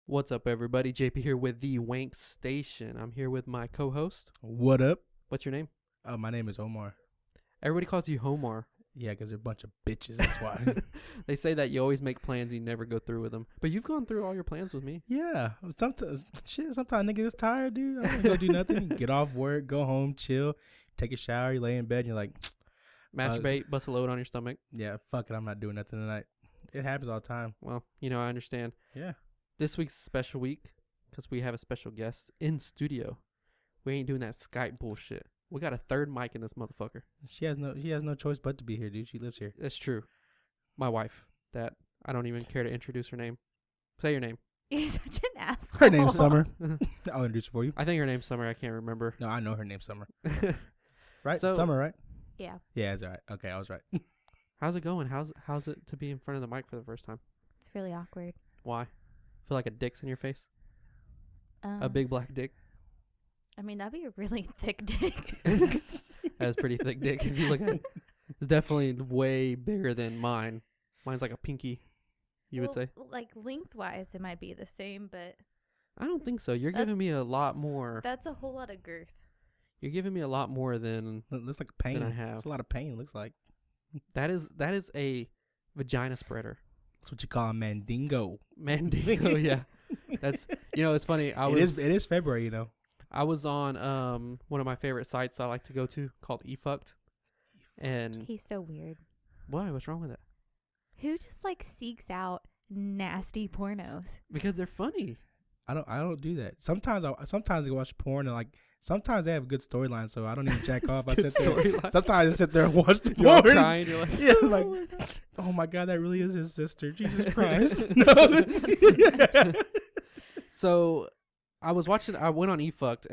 What's up, everybody? JP here with the Wank Station. I'm here with my co-host. What up? What's your name? My name is Omar. Everybody calls you Homar. Yeah, because they're a bunch of bitches. That's why. They say that you always make plans, you never go through with them. But you've gone through all your plans with me. Yeah. Sometimes niggas is tired, dude. I don't go do nothing. Get off work, go home, chill, take a shower, you lay in bed, and you're like, Masturbate, bust a load on your stomach. yeah, fuck it. I'm not doing nothing tonight. It happens all the time. Well, I understand. Yeah. This week's a special week because we have a special guest in studio. We ain't doing that Skype bullshit. We got a third mic in this motherfucker. She has no choice but to be here, dude. She lives here. That's true. My wife, that I don't even care to introduce her name. Say your name. You're such an asshole. Her name's Summer. I'll introduce her for you. I think her name's Summer. I can't remember. No, I know her name's Summer. Right? So- Summer, right? Yeah, Yeah, that's all right. Okay, I was right. How's it going? How's it to be in front of the mic for the first time? it's really awkward. Why? Feel like a dick's in your face? A Um, big black dick? I mean, that'd be a really thick dick. That's pretty thick dick if you look at it. It's definitely way bigger than mine. Mine's like a pinky, you would say. Like lengthwise, it might be the same, but I don't think so. You're That- giving me a lot more. that's a whole lot of girth. You're giving me a lot more than It looks like pain. I have. It's a lot of pain, it looks like. that is a vagina spreader. That's what you call a mandingo. Mandingo, yeah. That's it's funny. It is February, you know. I was on one of my favorite sites I like to go to called eFucked. And He's so weird. why? What's wrong with it? Who just like seeks out nasty pornos? Because they're funny. I don't do that. Sometimes I watch porn and like sometimes they have a good storyline, so I don't even jack off. I Good sit there. storyline. Sometimes I sit there and watch the You're all porn. crying. You're like, Yeah, oh like, my God. oh my god, that really is his sister. Jesus Christ. No. So I was watching. I went on eFucked,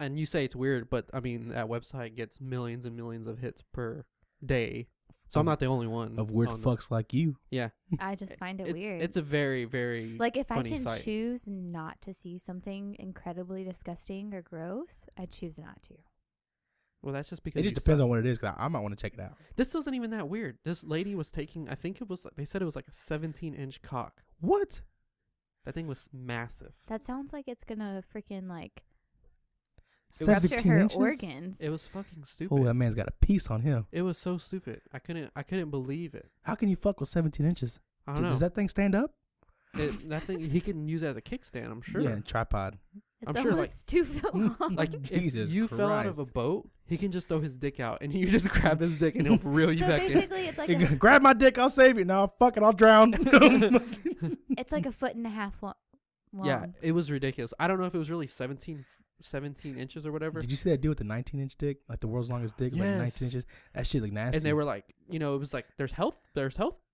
and you say it's weird, but I mean that website gets millions and millions of hits per day. So I'm not the only one Of weird on this. fucks like you. Yeah, I just find it it's, weird. It's a very, very like if I funny can site. choose not to see something incredibly disgusting or gross, I choose not to. Well, that's just because It just depends on what it is. Cause I might want to check it out. This wasn't even that weird. This lady was taking. I think it was. They said it was like a 17-inch cock. What? That thing was massive. That sounds like it's gonna freaking like It was rupture 17 her inches? organs. It was fucking stupid. Oh, that man's got a piece on him. It was so stupid. I couldn't believe it. How can you fuck with 17 inches? I don't know. Does that thing stand up? That thing he can use it as a kickstand. I'm sure. Yeah, and tripod. It's I'm sure, like- almost 2 feet long. Like if Jesus you fell out of a Christ. boat, he can just throw his dick out, and you just grab his dick, and he'll reel you so back in. basically, it's like You grab my dick, I'll save you. No, fuck it, I'll drown. it's like a foot and a half long. Yeah, it was ridiculous. I don't know if it was really 17 inches or whatever. Did you see that dude with the 19-inch dick? Like the world's longest dick, like Yes. 19 inches? That shit look nasty. And they were like, it was like there's health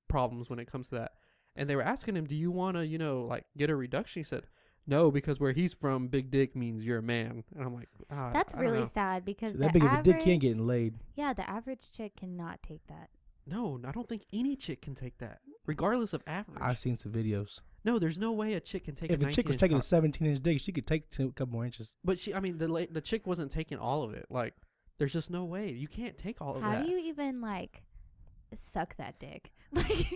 problems when it comes to that. And they were asking him, "Do you want to, like get a reduction?" He said, "No, because where he's from, big dick means you're a man." And I'm like, That's I don't really know. sad because So the that big of a average, dick, he ain't getting laid. Yeah, the average chick cannot take that. No, I don't think any chick can take that, regardless of average. I've seen some videos. No, there's no way a chick can take. If a a chick was 19-inch taking a cock. 17-inch dick, she could take a couple more inches. But the chick wasn't taking all of it. Like, there's just no way you can't take all of How that. do you even like suck that dick?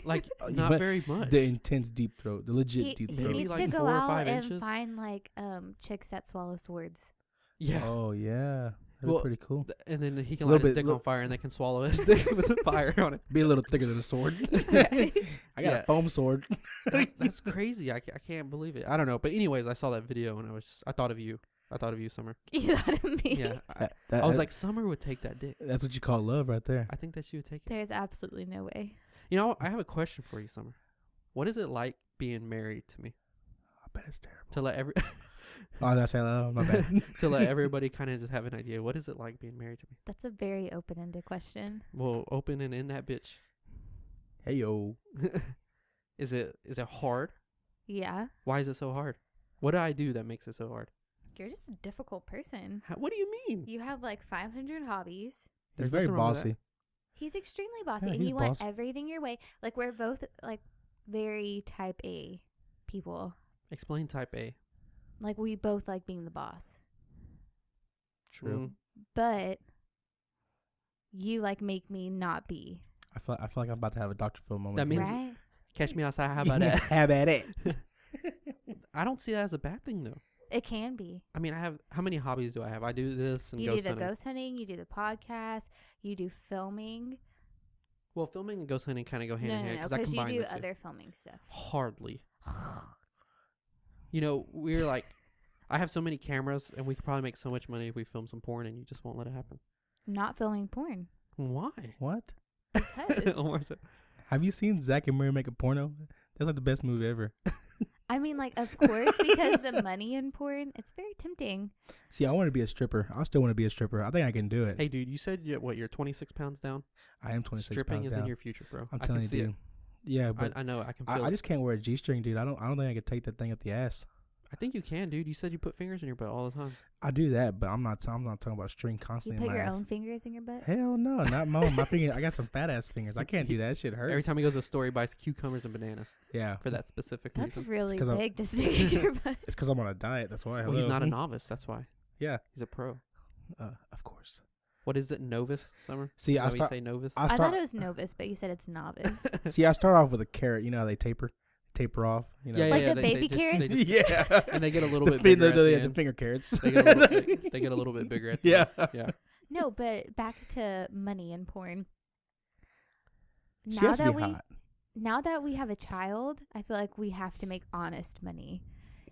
Like, You not might- very much. The intense deep throat, the legit deep he Maybe throat. needs like to go 4 or out 5 and inches. find like chicks that swallow swords. Yeah. Oh Well, yeah, that'd be pretty cool. And then he can Little light his bit- dick on fire, and they can swallow his dick with the fire on it. Be a little thicker than a sword. Right. I got Yeah. a foam sword. That's crazy. I can't believe it. I don't know. But anyways, I saw that video, and I thought of you. I thought of you, Summer. You thought of me. Yeah. That- I was that- like, Summer would take that dick. that's what you call love, right there. I think that she would take it. There's absolutely no way. I have a question for you, Summer. What is it like being married to me? I bet it's terrible. To let Oh, that's my bad. to let everybody kind of just have an idea. What is it like being married to me? That's a very open-ended question. Well, open and in that bitch. Hey yo, Is it hard? Yeah, Why is it so hard? What do I do that makes it so hard? you're just a difficult person. What do you mean? You have like 500 hobbies. he's There's very nothing wrong with bossy. He's extremely bossy, Yeah, and he's you want bossy. everything your way. Like we're both like very type A people. Explain type A. Like we both like being the boss, True. but you like make me not be. I feel like I'm about to have a Dr. Phil moment. That means right? catch me outside. How about that? How about it? I don't see that as a bad thing though. It can be. I mean, how many hobbies do I have? I do this and You do ghost the hunting. ghost hunting. You do the podcast. You do filming. Well, filming and ghost hunting kind of go hand in hand because I because combine you do the two. other filming stuff. Hardly. You know, we're like, I have so many cameras, and we could probably make so much money if we film some porn, and you just won't let it happen. Not filming porn. Why? What? Because Omar said, Have you seen Zack and Miri make a porno? That's like the best movie ever. I mean, like, of course, because the money in porn, it's very tempting. See, I want to be a stripper. I still want to be a stripper. I think I can do it. hey, dude, you said you're 26 pounds down? I am 26 Stripping pounds is down. in your future, bro. I'm I telling can you, see dude. it. Yeah, but I know. I can feel I it. just can't wear a G-string, dude. I don't think I could take that thing up the ass. I think you can, dude. You said you put fingers in your butt all the time. I do that, but I'm not talking about string You constantly put in my your ass. own fingers in your butt? Hell no, not my own. My finger. I got some fat ass fingers. I can't do that. That shit hurts. Every time he goes to a store, he buys cucumbers and bananas Yeah, for that specific That's reason. really 'cause I'm- big to stick in your butt. it's because I'm on a diet. That's why. Well, he's Hello. not a novice. That's why. Yeah, He's a pro. of course. What is it, novice, Summer? See, Is I that what you start. say novice? I I thought start. it was novice, but you said it's novice. See, I start off with a carrot. You know how they taper off. You know. Yeah, Like yeah, the they baby just- carrots? they just- yeah. and they get a little The bit fin- bigger at the the end. finger carrots. They get a little, they get a little bit bigger at the Yeah. end. Yeah. No, but back to money and porn. She Now has to that be we hot. now that we have a child, I feel like we have to make honest money.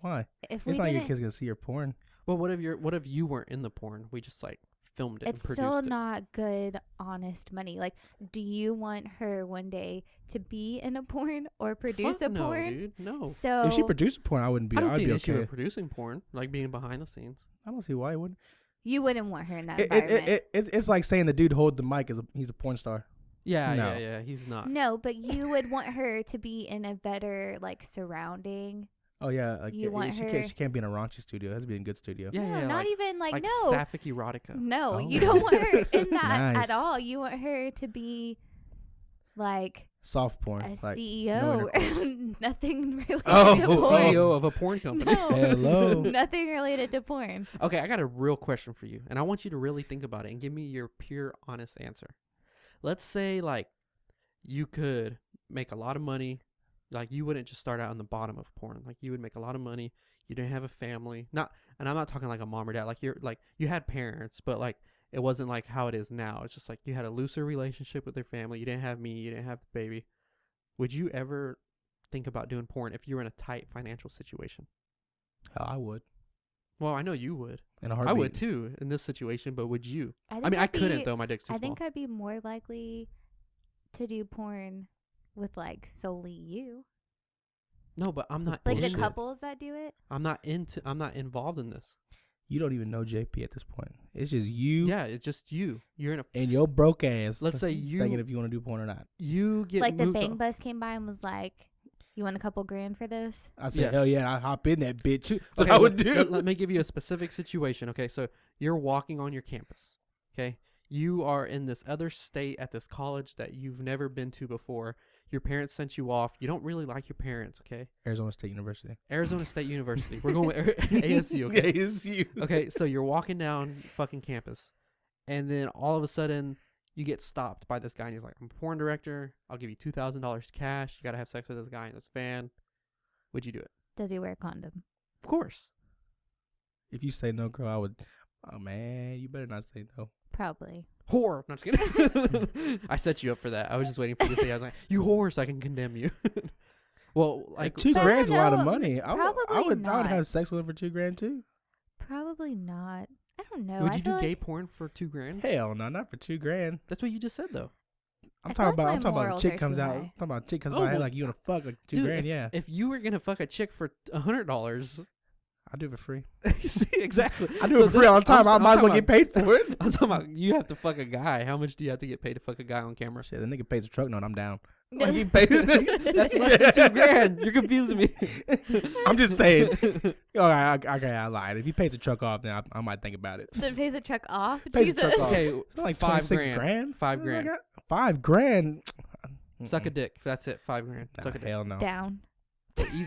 Why? If we It's not like your didn't, kid's gonna see your porn. Well, what if you weren't in the porn? We just like filmed it it's and still produced it. not good, honest money. Like, do you want her one day to be in a porn or produce Fuck a no, porn? dude. No. So If she produced porn, I wouldn't be. I don't I'd see be an issue okay. with producing porn, like being behind the scenes. I don't see why it wouldn't. you wouldn't want her in that environment. It's like saying the dude hold the mic he's a porn star. Yeah, No. yeah. He's not. No, but you would want her to be in a better like surrounding. Oh yeah, like, You want she her- can't. She can't be in a raunchy studio. It has to be in a good studio. Yeah, no, yeah. not like, even like, like no. sapphic erotica. No, Oh. you don't want her in that Nice. at all. You want her to be like Soft porn. a Like CEO. Nothing related Oh, to The porn. CEO of a porn company. No. Hello. Nothing related to porn. Okay, I got a real question for you, and I want you to really think about it and give me your pure, honest answer. Let's say, like, you could make a lot of money. Like, you wouldn't just start out on the bottom of porn. Like, you would make a lot of money. You didn't have a family. And I'm not talking like a mom or dad. Like, you had parents, but, like, it wasn't like how it is now. It's just like you had a looser relationship with your family. You didn't have me. You didn't have the baby. Would you ever think about doing porn if you were in a tight financial situation? Hell, I would. Well, I know you would. In a I heartbeat. would too in this situation, but would you? I I mean, I I'd couldn't be- though. My dick's too I small. think I'd be more likely to do porn with like solely you. No, but I'm not. Like in the it. couples that do it. I'm not involved in this. You don't even know JP at this point. It's just you Yeah, it's just you. You're in a. and your broke ass. Let's say thinking you if you want to do porn or not. get Like the moved bang on- bus came by and was like, "You want a couple grand for this?" I said, Yes. hell yeah, I hop in that bitch. That's Okay, what I would let- do. Let me give you a specific situation. Okay, so you're walking on your campus. Okay, you are in this other state at this college that you've never been to before. Your parents sent you off. You don't really like your parents. Okay, Arizona State University. Arizona State University. We're going with ASU. Okay. ASU. Okay, so you're walking down fucking campus, and then all of a sudden you get stopped by this guy, and he's like, "I'm a porn director. I'll give you $2,000 cash. You gotta have sex with this guy in this van." Would you do it? Does he wear a condom? Of course. If you say no, girl, I would. Oh man, you better not say no. Probably. Whore. Not just kidding. I set you up for that. I was just waiting for you to say. I was like, "You whore," so I can condemn you. Well, like Two so- grand's a lot of No, money. I probably would not. have sex with her for $2,000 too. Probably not. I don't know. would I you do feel gay like porn for $2,000? Hell no, not for $2,000. That's what you just said, though. I'm I talking feel like about. my I'm talking about a morals chick are comes too out. high. I'm talking about a chick comes Oh, by. Hey, well, like you wanna fuck like Dude, $2,000? Yeah, If you were gonna fuck a chick for $100, I do it for free. see exactly. I do So it for free this- all the time. I I'm might as well talking get paid for it. I'm talking about you have to fuck a guy. How much do you have to get paid to fuck a guy on camera? Shit, the nigga pays a truck note. I'm down. No. Like, he pays this nigga. That's less than $2,000. You're confusing me. I'm just saying. All right, okay, I lied. If he pays the truck off, then I might think about it. So it pays the truck off. Pays the Jesus. truck off. Okay, It's like $5 $26 grand. $5,000. $5,000. Suck a dick. That's it. $5,000. Nah, Suck a dick. hell no. Down.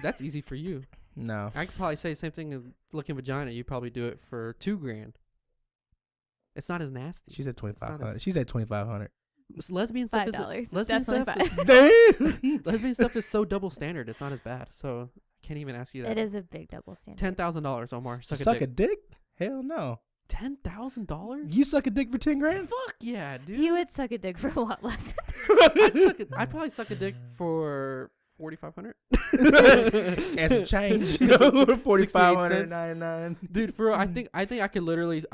That's easy for you. No. I could probably say the same thing as looking vagina. You'd probably do it for $2,000. It's not as nasty. She said not $2,500. as- She said $2,500. Lesbian stuff $5. lesbian Definitely stuff $5. Damn. lesbian stuff is so double standard. It's not as bad. So Can't even ask you that. It is a big double standard. $10,000, Omar. Suck Suck a dick. a dick? Hell no. $10,000? You suck a dick for 10 grand? Fuck yeah, dude. He would suck a dick for a lot less. I'd probably suck a dick for $4,500. And some change. 68 $4,599. Dude, for real, I think I could literally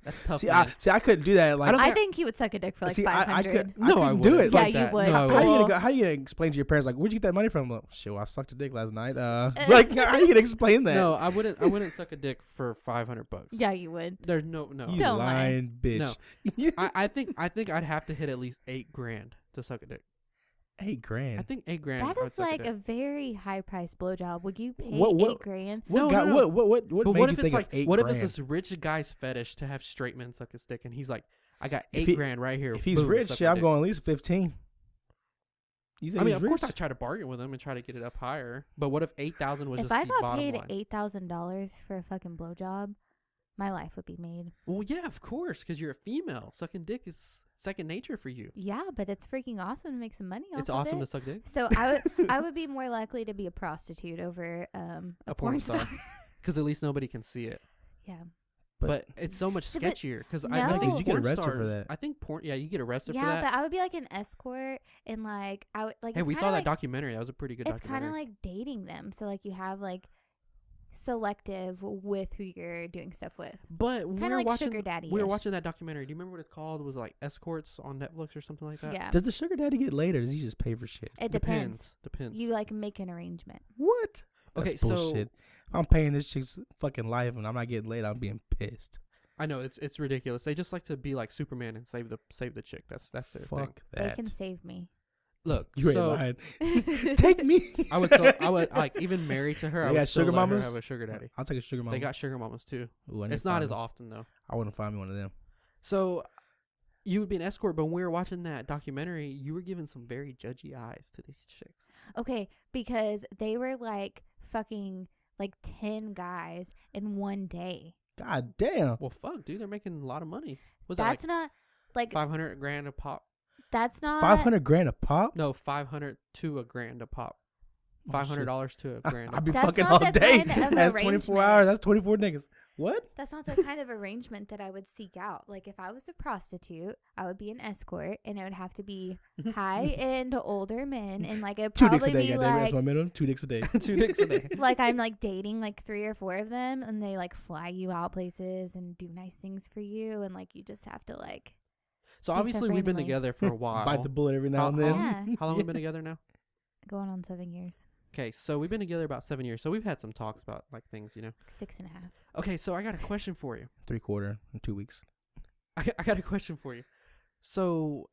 that's tough. See, man. I couldn't do that. Like, I think he would suck a dick for like see, 500. No, I couldn't do wouldn't. it. Fuck Yeah, you that. would. No, I How wouldn't. How you gonna explain to your parents, like, where'd you get that money from? Like, shit, well, I sucked a dick last night. Like, how you gonna explain that? No, I wouldn't suck a dick for $500. Yeah, you would. There's no. You Don't lie. lying bitch. No. I think I'd have to hit at least $8,000 to suck a dick. $8,000. I think $8,000. That I'd is suck like a a dick. very high priced blowjob. Would you pay What- $8,000? What No, got, no, no. What But made what you if it's think like of $8,000? what if it's this rich guy's fetish to have straight men suck his dick and he's like, I got If he- $8,000 right here. If he's Boom, rich, suck shit, my I'm dick. going at least 15. You think I mean, he's of course, I rich? try to bargain with him and try to get it up higher. But what if 8,000 was If just I the got bottom paid line? $8,000 for a fucking blowjob, my life would be made. Well, yeah, of course, because you're a female. Sucking dick is second nature for you. Yeah, but it's freaking awesome to make some money off It's of awesome it. to suck dick. So I would be more likely to be a prostitute over a porn porn star. star. Because at least nobody can see it. Yeah. But it's so much Yeah, but sketchier. Because no. I think Did you get porn arrested stars, for that? I think porn. Yeah, you get arrested for Yeah, that. but I would be like an escort and like I would like. Hey, it's we saw kinda that like, documentary. That was a pretty good It's kind documentary. of like dating them. So like you have like selective with who you're doing stuff with. But when we Kind were of like watching, sugar daddy. we were watching that documentary. Do you remember what it's called? It was like Escorts on Netflix or something like that. Yeah. Does the sugar daddy get laid or does he just pay for shit? It depends. Depends. You like make an arrangement. What? Okay, That's so bullshit. If I'm paying this chick's fucking life and I'm not getting laid, I'm being pissed. I know it's ridiculous. They just like to be like Superman and save the chick. That's their thing. Fuck They that. can save me. Look, You ain't so lying. Take me. I would like even married to her. They I got would still sugar let her mamas? have a sugar daddy. I'll take a sugar mama. They got sugar mamas too. Ooh, I need It's to not find as one. often though. I wouldn't find me one of them. So you would be an escort, but when we were watching that documentary, you were giving some very judgy eyes to these chicks. Okay, because they were like fucking like 10 guys in one day. God damn. Well, fuck, dude, they're making a lot of money. Was that That's not like like $500,000 a pop? that's not $500,000 a pop? No, 500 to a grand a pop. Oh, shit. $500 to a grand. I'd be That's fucking not all the day. kind of That's 24 arrangement. hours. That's 24 niggas. What? That's not the kind of arrangement that I would seek out. Like if I was a prostitute, I would be an escort, and it would have to be high end older men, and like it'd 2 dicks a probably day, be goddamn. That's like my minimum. 2 dicks a day. 2 dicks a day. like I'm like dating like 3 or 4 of them, and they like fly you out places and do nice things for you, and like you just have to like So Do obviously stuff we've been randomly. together for a while. Bite the bullet every now and then. Yeah. How long have we been together now? going on 7 years, Okay, so we've been together about 7 years. So we've had some talks about like things, you know. like 6.5. Okay, so I got a question for you. 3/4 in 2 weeks. I got a question for you. So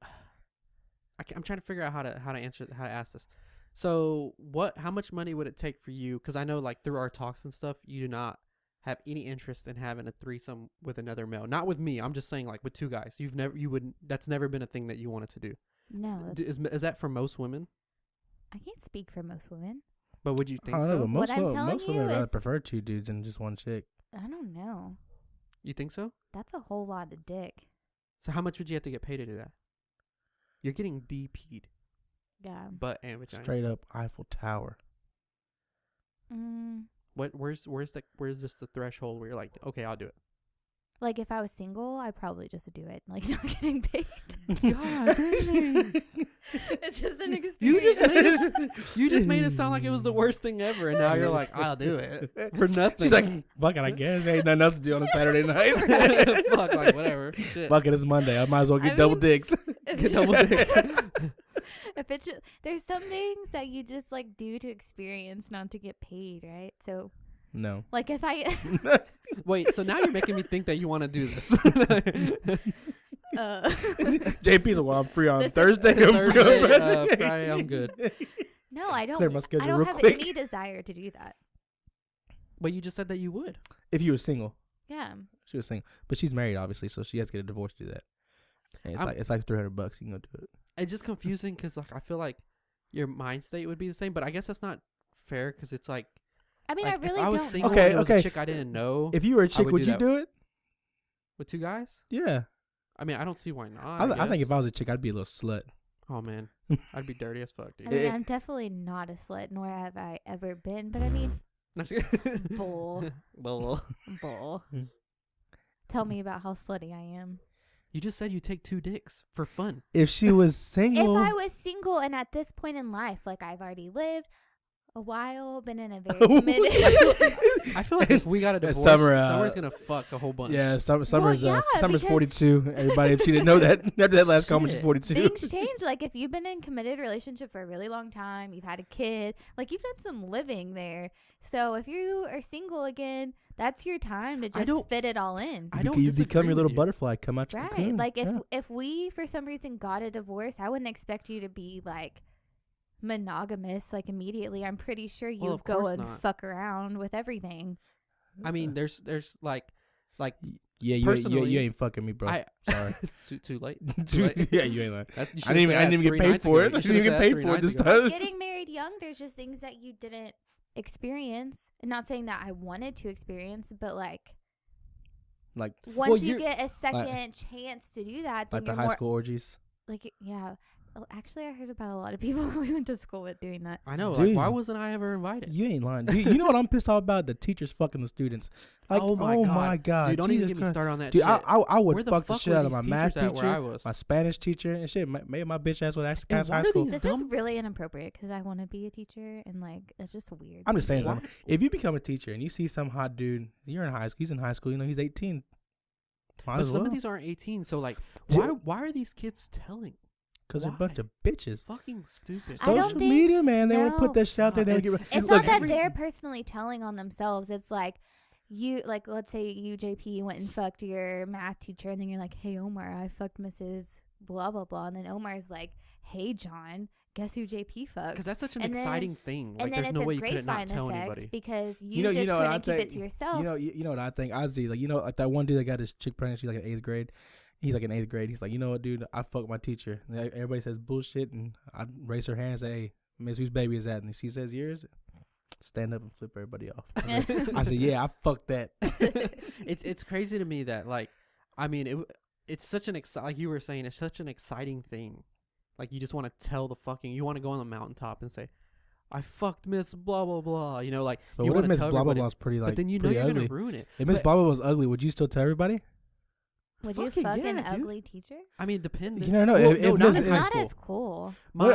I'm trying to figure out how to ask this. So how much money would it take for you? Because I know like through our talks and stuff, you do not have any interest in having a threesome with another male. Not with me. I'm just saying like with 2 guys. That's never been a thing that you wanted to do. No, Is that for most women? I can't speak for most women. But would you I think don't know, so? but most What I'm women, telling most women you rather is- prefer 2 dudes than just 1 chick. I don't know. You think so? That's a whole lot of dick. So how much would you have to get paid to do that? You're getting DP'd, Yeah. butt and vagina. Straight up Eiffel Tower. Where's just the threshold where you're like, okay, I'll do it. Like if I was single, I'd probably just do it. Like not getting paid. God dang. It's just an experience. You just made it sound like it was the worst thing ever, and now you're like, I'll do it for nothing. She's like, fuck it, I guess. Ain't nothing else to do on a Saturday night. fuck, like whatever. Shit. Fuck it, it's Monday. I might as well get I double mean- dicks. Get double dick. If it's just, there's some things that you just like do to experience, not to get paid, right? So No. like if I Wait, so now you're making me think that you want to do this. JP's like, well, I'm free on This is- Thursday. I'm free on Thursday, Friday. Friday, I'm good. no, I don't. Clear my schedule I don't real have quick. any desire to do that. But you just said that you would. If you were single. Yeah. She was single. But she's married, obviously, so she has to get a divorce to do that. And it's like $300. You can go do it. It's just confusing because like I feel like your mind state would be the same, but I guess that's not fair because it's like. I mean, like, I really if I was don't. single Okay, and it was a okay. chick I didn't know If you were a chick, would would do you that. do it? with 2 guys. Yeah. I mean, I don't see why not. I think guess. if I was a chick, I'd be a little slut. Oh man, I'd be dirty as fuck, dude. I mean, I'm definitely not a slut, nor have I ever been. But I mean, bull. Well, Bull. Tell me about how slutty I am. you just said you take 2 dicks for fun. If she was single, If I was single and at this point in life, like I've already lived a while, been in a very committed. I feel like if we got a divorce, Summer's gonna fuck a whole bunch. yeah, Summer's yeah, Summer's because- 42. Everybody, if she didn't know that, after that last comment, she's Shit. 42. Things change. Like if you've been in a committed relationship for a really long time, you've had a kid, like you've done some living there. So if you are single again, that's your time to just don't- fit it all in. I don't You become disagree your little with you. butterfly. Come out your Right. cocoon. Like Yeah. if we for some reason got a divorce, I wouldn't expect you to be like monogamous like immediately. I'm pretty sure Well, you of go course and not. fuck around with everything. I mean, there's like yeah, you personally, ain't fucking me, bro. I sorry. it's too late. Too late. Yeah, you ain't lying. That, you I didn't even get paid for it. I didn't even get paid for it this time. Getting married young, there's just things that you didn't experience. And not saying that I wanted to experience, but like Like once you you're- get a second chance to do that, then like the you're high more school orgies. like yeah. Oh, actually, I heard about a lot of people we went to school with doing that. I know. Dude. Like, why wasn't I ever invited? You ain't lying. You know what I'm pissed off about? The teachers fucking the students. Like, Oh my God. Dude, don't even Jesus get me Christ. started on that Dude, shit. I would Where the fuck the fuck shit were out of my these math teachers at where I teacher, was? my Spanish teacher, and shit. Maybe my bitch ass would actually pass why high are school. these This dumb- is really inappropriate because I want to be a teacher and like it's just weird. I'm just to saying me. Why- something. If you become a teacher and you see some hot dude, you're in high school. He's in high school. You know, he's 18. Might But as some well. of these aren't 18, so like, Yeah. why are these kids telling? Because they're a bunch why? of bitches. Fucking stupid. I don't Social think- media, man. They would no. put that shit out there. They would get. It's Look, not that every- they're personally telling on themselves. It's like you, like, let's say you, JP, went and fucked your math teacher, and then you're like, hey, Omar, I fucked Mrs. blah, blah, blah. And then Omar's like, hey, John, guess who JP fucked? Because that's such an And then- exciting thing. Like, And then there's it's no a way you couldn't not grapevine tell effect anybody. because You know just what I couldn't keep it think- to yourself. You know what I think? Ozzy, like, you know, like that one dude that got his chick pregnant. She's like in 8th grade. He's like in 8th grade. He's like, you know what, dude? I fucked my teacher. And everybody says bullshit, and I raise her hand and say, hey, Miss, whose baby is that? And she says yours. Stand up and flip everybody off. I said, yeah, I fucked that. It's crazy to me that, like, I mean, it's such an like you were saying, it's such an exciting thing. Like, you just want to tell the fucking, you want to go on the mountaintop and say, I fucked Miss blah blah blah. You know, like, But you what if want to Miss tell Blah Blah everybody, Blah's pretty like but then you know pretty you're ugly? gonna ruin it. If Miss But- Blah Blah was ugly, would you still tell everybody? Would you Fucking fuck yeah, an dude. ugly teacher? I mean, depending. You never know. Well, If no, Miss- not It's in high not school. as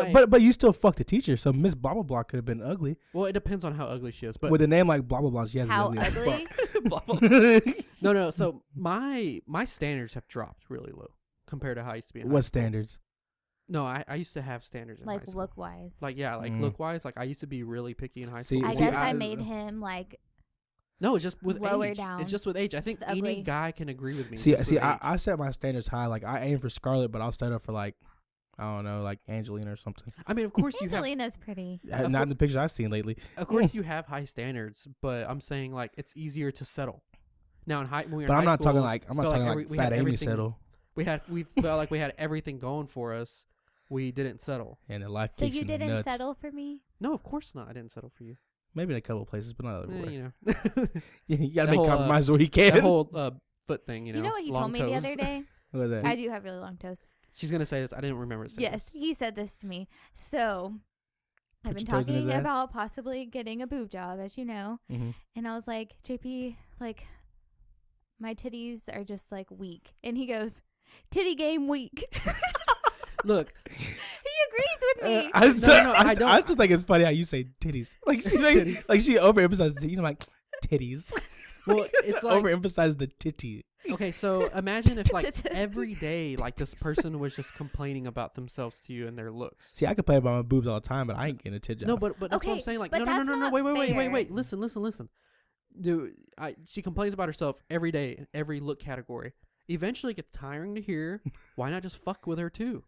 cool. But you still fucked the teacher, so Miss Blah Blah Blah could have been ugly. Well, it depends on how ugly she is. But With a name like Blah Blah Blah, she has How ugly. as ugly? Blah, blah. fuck. No. So my standards have dropped really low compared to how I used to be. In high What school. standards? No, I used to have standards in high Like school. look wise. Like, yeah, like Mm. look wise. Like, I used to be really picky in high See, school. I see, guess I- I made him like No, it's just with lower age. down. It's just with age. I think Just any ugly. guy can agree with me. See, just with age. I set my standards high. Like I aim for Scarlett, but I'll set up for like I don't know, like Angelina or something. I mean, of course you have. Angelina's pretty. Of Not in the pictures I've seen lately. Of course you have high standards, but I'm saying like it's easier to settle. Now in high, when we were But in I'm high not school, talking like I'm not felt talking like like we had Fat Amy everything- settle we felt like we had everything going for us. We didn't settle. and the life So kicks you in the didn't nuts. settle for me? No, of course not. I didn't settle for you. Maybe in a couple of places, but not everywhere. You know, You gotta that make whole, compromises where you can. that whole foot thing. You know, You know what he long told me toes. the other day? What was that? I do have really long toes. She's gonna say this. I didn't remember saying Yes, he said this to me. So I've Put been your toes in his talking ass? about possibly getting a boob job, as you know. Mhm. And I was like, JP, like, my titties are just like weak. And he goes, titty game weak. Look, He agrees with me. I still, no, I I, don't- I still think it's funny how you say titties. Like she Titties. like she overemphasizes you know like titties. well, it's like Overemphasize the titty. okay. So imagine if like every day, like this person was just complaining about themselves to you and their looks. See, I could play about my boobs all the time, but I ain't getting a tit job. No, but that's what I'm Okay, saying. Like, but no, that's not wait. fair. Listen. Dude, she complains about herself every day in every look category. Eventually, it gets tiring to hear. Why not just fuck with her too?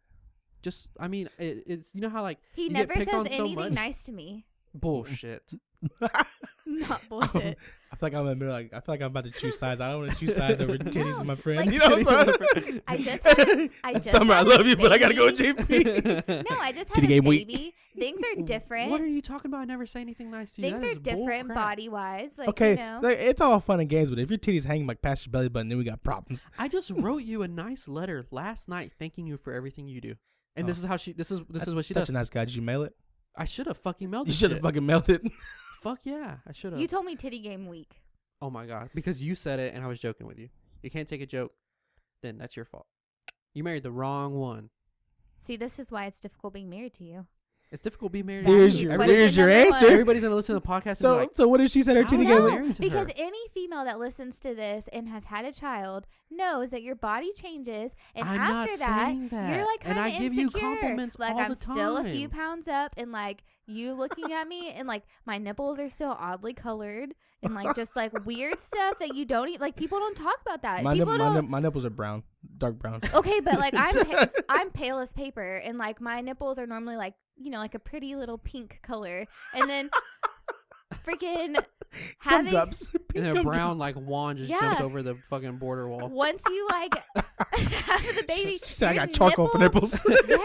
Just, I mean, it's you know how like He you never get picked says on so anything much. nice to me. Bullshit. Not bullshit. I feel like I'm in the middle. Like, I feel like I'm about to choose sides. I don't want to choose sides over titties No, with my friend. like, you know what I'm titties saying? I just had, I just Summer, I had love a you, but I gotta go with baby. JP. No, I just had Titty a game week. baby. Things are different. What are you talking about? I never say anything nice to you. Things That are is bull different crap. body wise. Like, Okay, you know. like, it's all fun and games, but if your titties hang like past your belly button, then we got problems. I just wrote you a nice letter last night thanking you for everything you do. And Oh. this is how she. This is what she Such does. a nice guy. Did you mail it? I should have fucking melted. You should have fucking mailed it. Fuck yeah, I should have. You told me titty game week. Oh my god, because you said it and I was joking with you. You can't take a joke, then that's your fault. You married the wrong one. See, this is why it's difficult being married to you. It's difficult being married. There's to you. your, Question there's your number answer. one. Everybody's gonna listen to the podcast and be So, like, so what if she said her How titty is game that week? married to Because her? any female that listens to this and has had a child knows that your body changes, and I'm after not that, saying that. you're like And kind I of give you insecure. compliments like all I'm the still a few time. pounds up, and like you looking at me, and like my nipples are still oddly colored, and like just like weird stuff that you don't eat. Like people don't talk about that. My, People don't. my nipples are brown, dark brown. Okay, but like I'm pale as paper, and like my nipples are normally like, you know, like a pretty little pink color, and then freaking having Gumdrops. and their brown like wand just Yeah. jumped over the fucking border wall. once you like have the baby, She said I your got charcoal for nipples. Yes.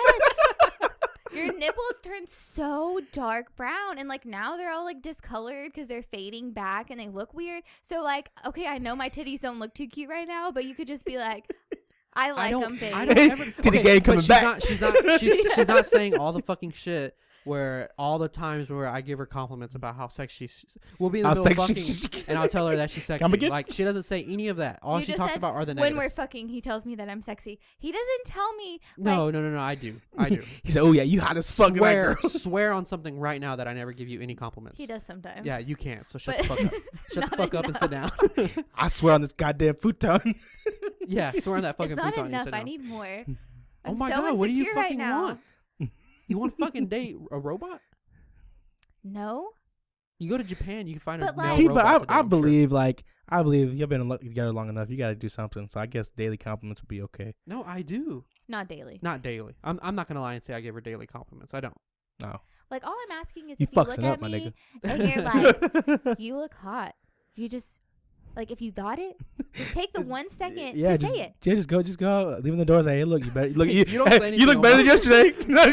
Your nipples turn so dark brown, and like now they're all like discolored because they're fading back and they look weird. So like, okay, I know my titties don't look too cute right now, but you could just be like, I like them big. I don't ever. Titty Okay, game but coming she's back. Not, she's not saying all the fucking shit where all the times where I give her compliments about how sexy we'll be in the How middle of sexy fucking, and I'll tell her that she's sexy. Come again? Like she doesn't say any of that. All You she just talks said about are the when negatives. we're fucking, he tells me that I'm sexy. He doesn't tell me. No. I do. He said, "Oh yeah, you hot as fuck." Swear, Girl. swear on something right now that I never give you any compliments. He does sometimes. Yeah, you can't. So shut But the fuck up. Shut the not fuck up and sit down. I swear on this goddamn futon. Yeah, swear on that fucking It's not futon. enough. You sit I down. need more. Oh I'm my so god, what do you insecure right fucking now. want? You want to fucking date a robot? No. You go to Japan, you can find But a like- male See, robot but today, I I'm sure. believe you've been together long enough. You got to do something. So I guess daily compliments would be okay. No, I do. Not daily. Not daily. I'm not gonna lie and say I give her daily compliments. I don't. No, Like all I'm asking is you if you fucks look it at up, my me nigga. and you're like, you look hot. You just like if you thought it, just take the 1 second Yeah, to say it. Yeah, just go. Leave in the door. Say, hey, look, you better look. You don't say you look anything better than wrong.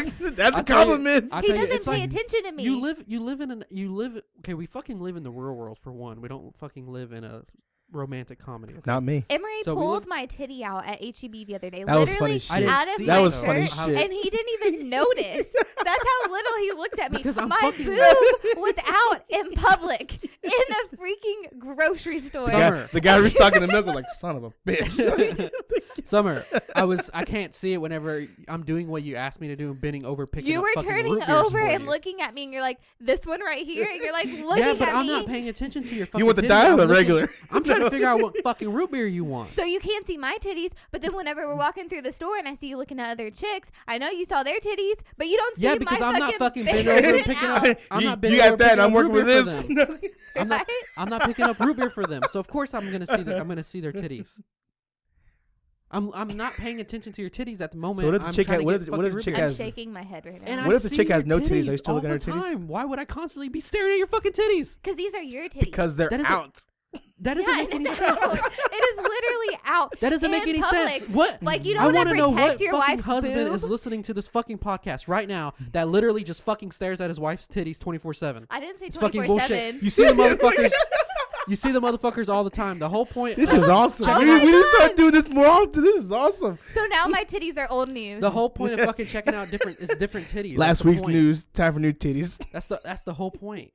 yesterday. That's I'll a tell you- compliment. I'll He tell you, doesn't it's pay like attention to me. you live. Okay, we fucking live in the real world for one. We don't fucking live in a romantic comedy. Okay? Not me. Emery So we pulled live- my titty out at HEB the other day. That was literally funny shit. I didn't out of see my That was shirt, funny How- shit. and he didn't even notice. That's how little he looked at me. Because I'm my fucking- boob was out in public in a freaking grocery store. Summer. The guy restocking the milk was like, son of a bitch. Summer, I can't see it whenever I'm doing what you asked me to do and bending over picking You up were fucking turning root beers over for and you. looking at me, and you're like, "This one right here." And you're like looking Yeah, but at I'm me. not paying attention to your fucking You want the titties. dial I'm or looking- regular? I'm trying to figure out what fucking root beer you want. So you can't see my titties, but then whenever we're walking through the store and I see you looking at other chicks, I know you saw their titties, but you don't see Yeah, my because I'm not fucking bent figuring over it picking out. up. I'm not you bending got over that. picking I'm up root working with beer this. for them. I'm not. Right? I'm not picking up root beer for them. So of course I'm gonna see their titties. I'm not paying attention to your titties at the moment. what if the I'm chick trying had- to what get if fucking the root chick beer. I'm has- shaking my head right And now. What I if the see chick has your no titties? Are you titties still looking all at her the titties? time. Why would I constantly be staring at your fucking titties? Because these are your titties. Because they're That is a- out. That doesn't yeah, make any no, sense. it is literally out. That doesn't make in any public. sense. What? Like you I don't want want to to know protect what your fucking wife's husband boob. is listening to this fucking podcast right now that literally just fucking stares at his wife's titties 24/7. I didn't say It's fucking 24/7. bullshit. You see the motherfuckers. You see the motherfuckers all the time. The whole point. This is awesome. Oh we my need to start God. doing this more often. This is awesome. So now my titties are old news. The whole point of fucking checking out different titties. Last That's the week's point. news. Time for new titties. That's the whole point.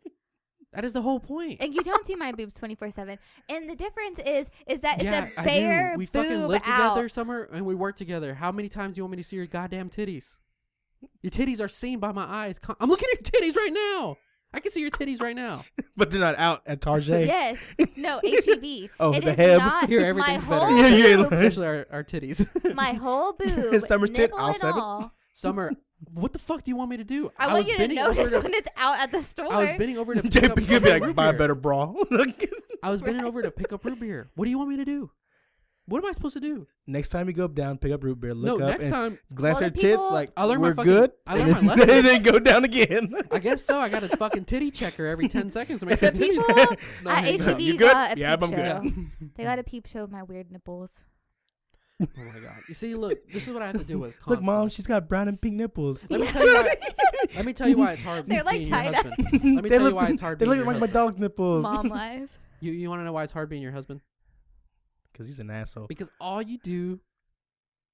That is the whole point. And you don't see my boobs 24/7. And the difference is that Yeah, it's a I bare do. We boob fucking live out. together, Summer, and we work together. How many times do you want me to see your goddamn titties? Your titties are seen by my eyes. I'm looking at your titties right now. I can see your titties right now. But they're not out at Target. Yes. No, HEB. Oh, It the is heb. not Here, my everything's whole better. Yeah, you ain't boob. Especially our titties. My whole boob, Summer's tit, nipple aisle and 7. all. Summer, what the fuck do you want me to do? I want was you to bending over notice when it's out at the store. I was bending over to pick up JP could be fucking like, root buy a beer. better bra. I was bending over to pick up root beer. What do you want me to do? What am I supposed to do? Next time you go up down, pick up root beer, look No, up, next and time, glance Well, at the her tits, people- like, I learned my we're fucking- good. I learned and my then, lesson. then go down again. I guess so. I got a fucking titty checker every 10 seconds to make The sure titties. people No, at hey, no. HEB You good? got a Yeah, peep I'm show. good. They got a peep show of my weird nipples. Oh my god! You see, look, this is what I have to deal with. Look, mom, constantly. she's got brown and pink nipples. Let me tell you why. Let me tell you why it's hard. They're like being your tie-dye. husband. Let me They tell you look- why it's hard. They being look your like my husband. dog's nipples. Mom life. You want to know why it's hard being your husband? Because he's an asshole. Because all you do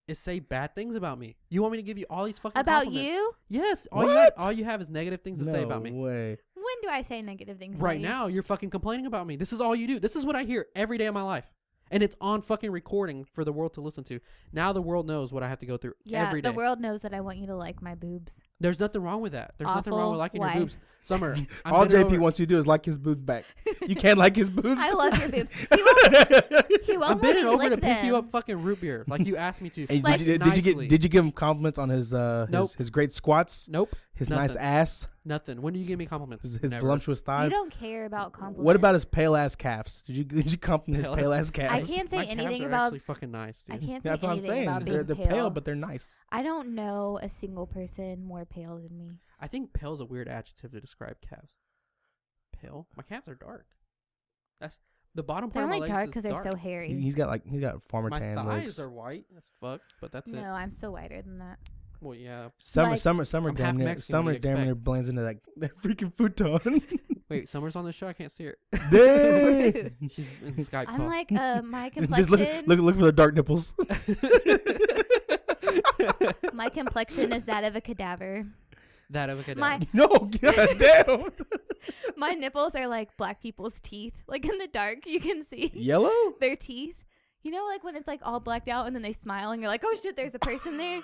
is say bad things about me. You want me to give you all these fucking About compliments? you? Yes. What? All you have is negative things to say about me. No way. When do I say negative things? Right about you? now, you're fucking complaining about me. This is all you do. This is what I hear every day of my life. And it's on fucking recording for the world to listen to. Now the world knows what I have to go through every day. The world knows that I want you to like my boobs. There's nothing wrong with that. There's nothing wrong Awful with liking wife. your boobs. Summer, I'm All bending JP over- wants you to do is like his boobs back. You can't like his boobs. I love your boobs. He won't I'm let bending me over to lick pick you them. up fucking root beer like you asked me to. Hey, Like, did you give him compliments on his Nope. his great squats, Nope. his Nothing. nice ass, Nothing. When do you give me compliments? his Never. voluptuous You thighs? don't care about compliments. What about his pale ass calves? Did you compliment his pale ass calves? I can't say My calves anything are about. actually fucking nice, I dude. can't say That's what I'm anything saying. about They're being pale, but they're nice. I don't know a single person more pale than me. I think pale is a weird adjective to describe calves. Pale? My calves are dark. That's the bottom They're part only of my dark legs because is they're dark. so hairy. He's got farmer My tan thighs legs. are white as fuck, but that's it. No, I'm still whiter than that. Well, yeah. Summer like- summer I'm damn half near Mexican, what do you damn near expect? blends into that freaking futon. Wait, Summer's on the show. I can't see her. Dang. She's in Skype I'm call. like my Just complexion. look for the dark nipples. My complexion is that of a cadaver. That of a cadaver. My No, goddamn. my nipples are like black people's teeth. Like in the dark, you can see Yellow? their teeth. You know, like when it's like all blacked out and then they smile and you're like, oh shit, there's a person there.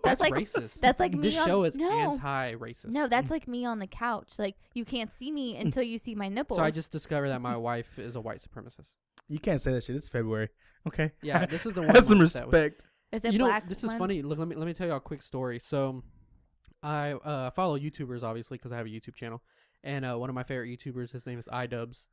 That's like racist. that's like me This on- show is no. anti-racist. No, that's like me on the couch. Like you can't see me until you see my nipples. So I just discovered that my wife is a white supremacist. You can't say that shit. It's February. Okay. Yeah, this is the one. Have some month that was- respect. is it You know, black? this is one? funny. Look, let me tell you a quick story. So, I follow YouTubers obviously because I have a YouTube channel, and one of my favorite YouTubers, his name is iDubbbz,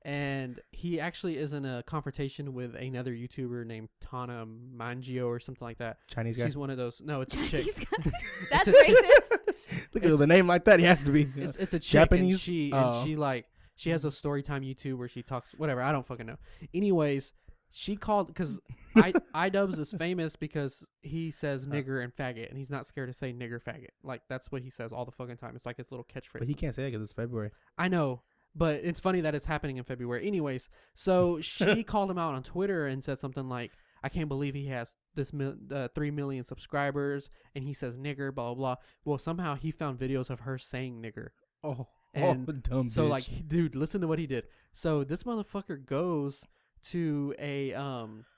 and he actually is in a confrontation with another YouTuber named Tana Mangio or something like that. Chinese guy. She's one of those. No, it's a chick. Chinese guy. That's It's a- racist. Look at a name like that. He has to be. It's a chick, Japanese? and she Oh. she has a story time YouTube where she talks whatever. I don't fucking know. Anyways, she called because iDubbbz is famous because he says nigger and faggot, and he's not scared to say nigger faggot. Like that's what he says all the fucking time. It's like his little catchphrase. But he can't say it because it's February. I know, but it's funny that it's happening in February. Anyways, so she called him out on Twitter and said something like, "I can't believe he has this 3 million subscribers and he says nigger, blah blah blah." Well, somehow he found videos of her saying nigger. Oh, And dumb So bitch. like, dude, listen to what he did. So this motherfucker goes to a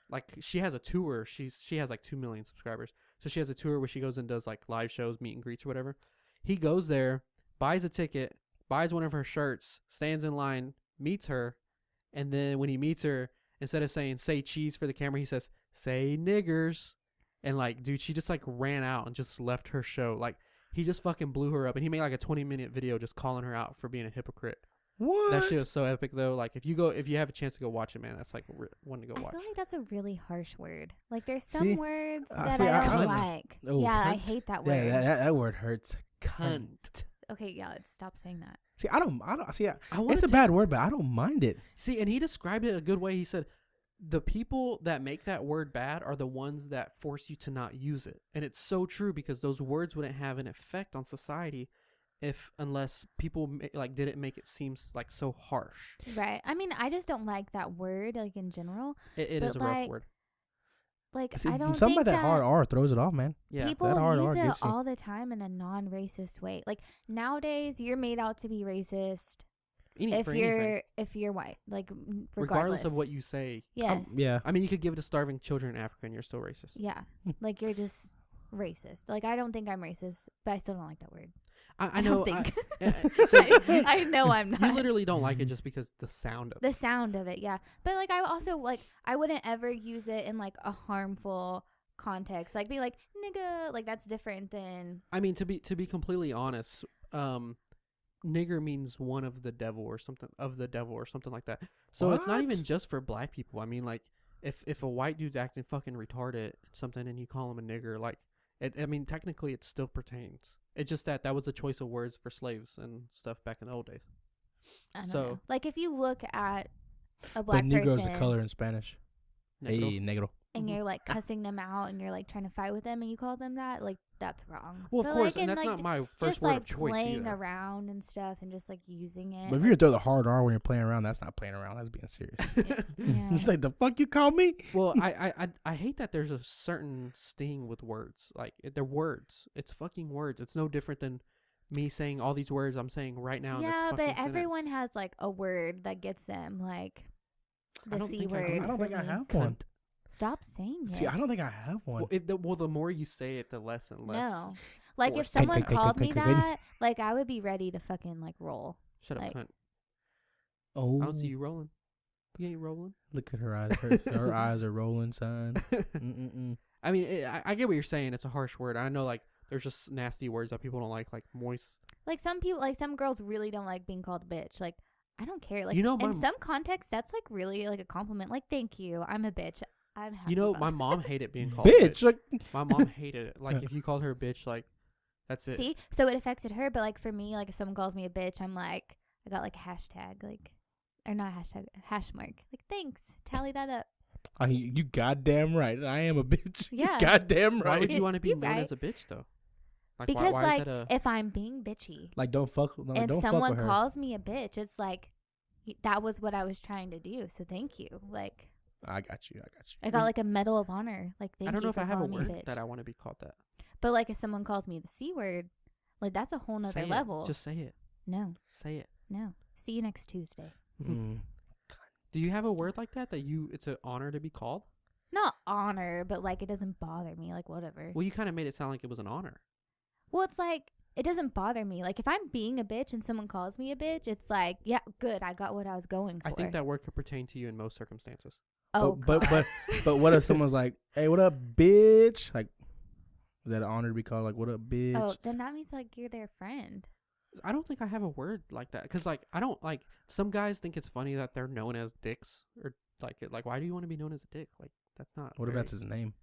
like she has a tour. She has like 2 million subscribers. So she has a tour where she goes and does like live shows, meet and greets or whatever. He goes there, buys a ticket, buys one of her shirts, stands in line, meets her, and then when he meets her, instead of saying say cheese for the camera, he says say niggers. And like, dude, she just like ran out and just left her show. Like he just fucking blew her up, and he made like a 20-minute video just calling her out for being a hypocrite. what? That shit was so epic though. Like if you have a chance to go watch it, man, that's like one to go I watch. feel like that's a really harsh word. Like there's some See? words I that see, I I don't cunt. like. Oh, yeah, I cunt. hate that Yeah, word. that word hurts. Cunt. Okay, yeah, let's stop saying that. See, I don't see. I want It's a bad word, but I don't mind it. See, and he described it a good way. He said, the people that make that word bad are the ones that force you to not use it. And it's so true because those words wouldn't have an effect on society unless people didn't make it seem like so harsh. Right. I mean, I just don't like that word, like in general. It But, is a rough like, word. Like See, I don't something think about that hard R throws it off, man. Yeah. people That hard use R it gets you. all the time in a non-racist way. Like nowadays, you're made out to be racist if For you're anything. if you're white. Like Regardless of what you say. Yes. Yeah. I mean, you could give it to starving children in Africa and you're still racist. Yeah. Like you're just racist. Like I don't think I'm racist, but I still don't like that word. I don't know. think. So I know I'm not. you literally don't like it just because the sound of it. The sound of it, yeah. But like I also like I wouldn't ever use it in like a harmful context. Like be like nigga, like that's different than I mean, to be completely honest, nigger means one of the devil or something like that. So it's not What? even just for black people. I mean, like if a white dude's acting fucking retarded something and you call him a nigger, like I mean, technically it still pertains. It's just that was a choice of words for slaves and stuff back in the old days. I don't So- know. Like if you look at a black But negro is person, a color in Spanish. Negro. Hey, negro. and Mhm. you're like cussing them out and you're like trying to fight with them and you call them that, like that's wrong. Well, of But, course, like, and that's like, not my just first word like of choice playing either. around and stuff and just like using it. But if you're gonna throw the hard R when you're playing around, that's not playing around. That's being serious. Yeah. It's like, the fuck you call me? Well, I hate that there's a certain sting with words. Like, they're words. It's fucking words. It's no different than me saying all these words I'm saying right now. in this Yeah, fucking but everyone sentence. has like a word that gets them, like I the don't C think I word. do. I don't for think I me. have one. Cunt. Stop saying See, it. I don't think I have one. Well, the more you say it, the less and less. No. Like if forced. someone Okay, called me okay. that, like I would be ready to fucking like roll. Shut up, like- cunt. Oh, I don't see you rolling. You ain't rolling. Look at her eyes. Her eyes are rolling, son. Mm-mm-mm. I mean, I get what you're saying. It's a harsh word. I know, like, there's just nasty words that people don't like moist. Like some people, like some girls really don't like being called a bitch. Like I don't care. Like You know, in some contexts, that's like really like a compliment. Like thank you, I'm a bitch. I'm happy. You know, about my it. mom hated being called a Bitch. bitch. Like, My mom hated it. Like, if you called her a bitch, like, that's it. See, so it affected her, but like for me, like if someone calls me a bitch, I'm like, I got like a hashtag, like, or not a hashtag, a hash mark. Like thanks, tally that up. you goddamn right. I am a bitch. Yeah. You goddamn Why right. would you want to be You're known right. as a bitch, though? Like, Because why like is that if I'm being bitchy Like, don't fuck. No, and don't fuck someone with her. calls me a bitch, it's like that was what I was trying to do. So thank you. Like I got you. I got like a medal of honor. Like thank I don't you know if for I have a calling me word bitch. that I want to be called that. But like if someone calls me the C word, like that's a whole nother Say it. level. Just say it. No, Say it. no. See you next Tuesday. Mm. Do you have a word like that it's an honor to be called? Not honor, but like it doesn't bother me. Like whatever. Well, you kind of made it sound like it was an honor. Well, it's like it doesn't bother me. Like if I'm being a bitch and someone calls me a bitch, it's like, yeah, good. I got what I was going for. I think that word could pertain to you in most circumstances. Oh, but God. but what if someone's like, "Hey, what up, bitch?" Like, is that an honor to be called? Like, what up, bitch? Oh, then that means like you're their friend. I don't think I have a word like that because, like, I don't like. Some guys think it's funny that they're known as dicks or like why do you want to be known as a dick? Like, that's not. What if very- that's his name?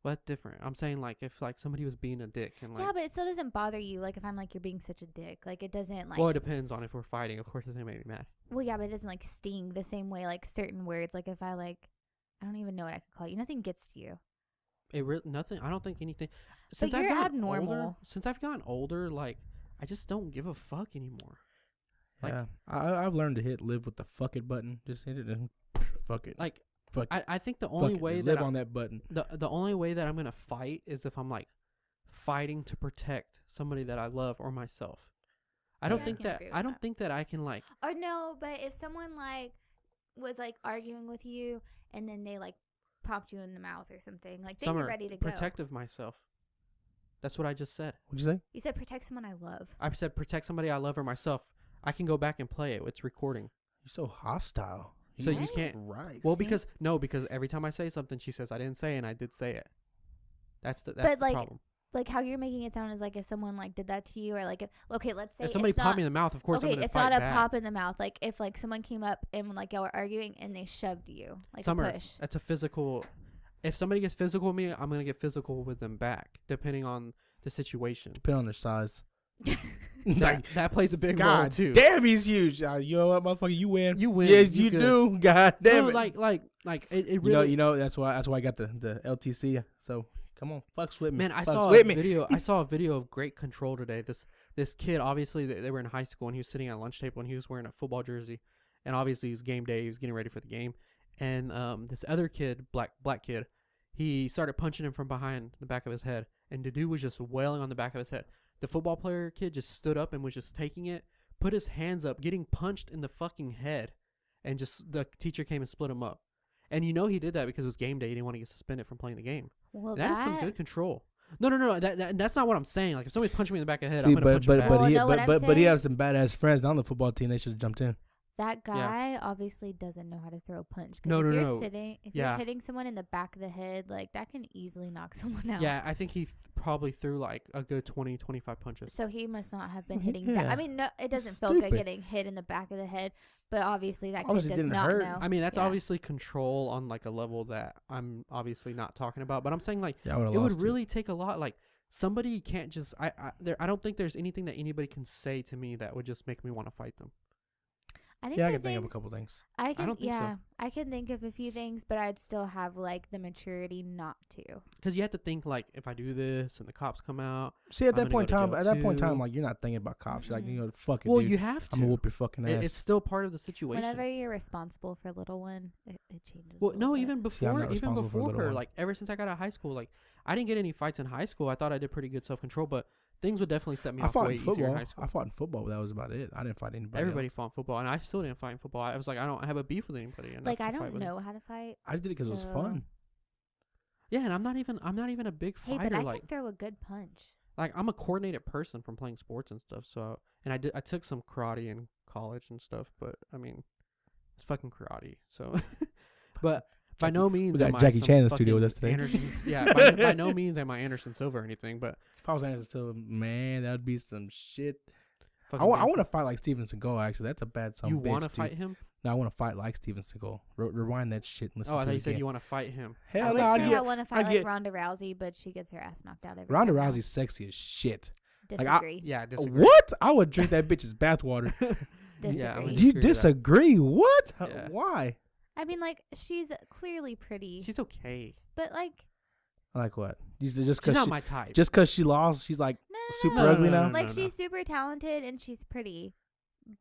Well, that's different. I'm saying, like, if like somebody was being a dick and like. Yeah, but it still doesn't bother you. Like if I'm like you're being such a dick, like it doesn't like. Well, it depends on if we're fighting. Of course, it's gonna make me mad. Well, yeah, but it doesn't like sting the same way like certain words. Like if I like, I don't even know what I could call you. Nothing gets to you. Nothing. I don't think anything. But you're abnormal. Since I've gotten older, like, I just don't give a fuck anymore. Like- Yeah, I've learned to live with the fuck it button. Just hit it and fuck it. Like, fuck it. I think the Fuck only it. way Just that live on that button. the only way that I'm gonna fight is if I'm like fighting to protect somebody that I love or myself. I don't Yeah, I think can that agree with I don't that. think that I can like Or no, but if someone like was like arguing with you and then they like popped you in the mouth or something, like then Summer, you're ready to go. protective myself. That's what I just said. What'd you say? You said protect someone I love. I said protect somebody I love or myself. I can go back and play it. It's recording. You're so hostile. So you Right? can't. Right. Well, because every time I say something, she says I didn't say it, and I did say it. That's the But, like, problem. Like how you're making it sound is like if someone like did that to you, or like if okay, let's say If somebody it's popped not, me in the mouth, of course I'm okay, gonna it's fight not a back. pop in the mouth. Like if like someone came up and like y'all were arguing and they shoved you, like Summer, a push. that's a physical. If somebody gets physical with me, I'm gonna get physical with them back, depending on the situation. depending on their size. That plays a big role God too. damn, he's huge. You know what, motherfucker? You win. You win. Yes, You you good. do. God damn No, it. like it really. You know. That's why I got the LTC. So come on, fucks with me. Man, I Fucks saw a with me. video. I saw a video of great control today. This kid, obviously, they were in high school, and he was sitting at a lunch table, and he was wearing a football jersey, and obviously, it was game day. He was getting ready for the game, and this other kid, black kid, he started punching him from behind the back of his head, and the dude was just wailing on the back of his head. The football player kid just stood up and was just taking it, put his hands up, getting punched in the fucking head, and just the teacher came and split him up. And you know he did that because it was game day. He didn't want to get suspended from playing the game. Well, That is some good control. No. That's not what I'm saying. Like if somebody's punching me in the back of the head, See, I'm gonna punch him back. Well, no, what I'm but he saying- has some badass friends on the football team. They should have jumped in. That Yeah. guy obviously doesn't know how to throw a punch. 'Cause No, if no, you're no. Sitting, if Yeah. you're hitting someone in the back of the head, like that can easily knock someone out. Yeah, I think he probably threw like a good 20, 25 punches. So he must not have been Well, hitting that. yeah. I mean, no, it doesn't feel good Stupid. getting hit in the back of the head, but obviously that kid Obviously does didn't not hurt. know. I mean, that's Yeah. obviously control on like a level that I'm obviously not talking about. But I'm saying like Yeah, I would have it lost would really take a lot. Like somebody can't just. I don't think there's anything that anybody can say to me that would just make me want to fight them. I think Yeah, I the can think of a things- couple things. I can, don't think so. yeah, I can think of a few things, but I'd still have like the maturity not to. Because you have to think like, if I do this and the cops come out. See, at I'm that gonna point in go to time, jail at that point in time, too. like you're not thinking about cops. You're like, Mm-mm. fuck it, Well, dude. you have to. I'm gonna whoop your fucking ass. It's still part of the situation. Whenever you're responsible for a little one, it changes. Well, a little no, bit. even I'm before, not even responsible for a before little her, one. like ever since I got out of high school, like I didn't get any fights in high school. I thought I did pretty good self control, but things would definitely set me I off fought way in easier in football. high school. I fought in football, but that was about it. I didn't fight anybody. Everybody else. fought in football, and I still didn't fight in football. I was like, I don't have a beef with anybody. enough Like to I fight don't with them. know how to fight. I did it because it was So- fun. Yeah, and I'm not even a big Hey, fighter. but I like can throw a good punch. I'm a coordinated person from playing sports and stuff. So, and I took some karate in college and stuff. But I mean, it's fucking karate. So, but by no means got am I Jackie some Chan in the studio with fucking us today. Anderson's, yeah, by no means am I Anderson Silva or anything. But If I was Anderson Silva, man, that would be some shit. I fucking want to fight like Steven Seagal. Actually, that's a bad son. You want want to fight him? No, I want to fight like Steven Seagal. Rewind that shit. And listen Oh, I to thought it you said again. you want to fight him. I Hell would no, I'd say get- I want to I'd fight like get- Ronda Rousey, but she gets her ass knocked out every Ronda time now. Rousey's sexy as shit. Like, Disagree. Yeah, I disagree. What? I would drink that bitch's bathwater. Disagree. Yeah, I would Do you disagree with that. disagree? What? Yeah. Why? I mean, like she's clearly pretty, She's okay. but like Like what? Just She's because not she, my type. just because she lost, she's like no, super No, no, ugly no, now. no, like she's super talented and she's pretty,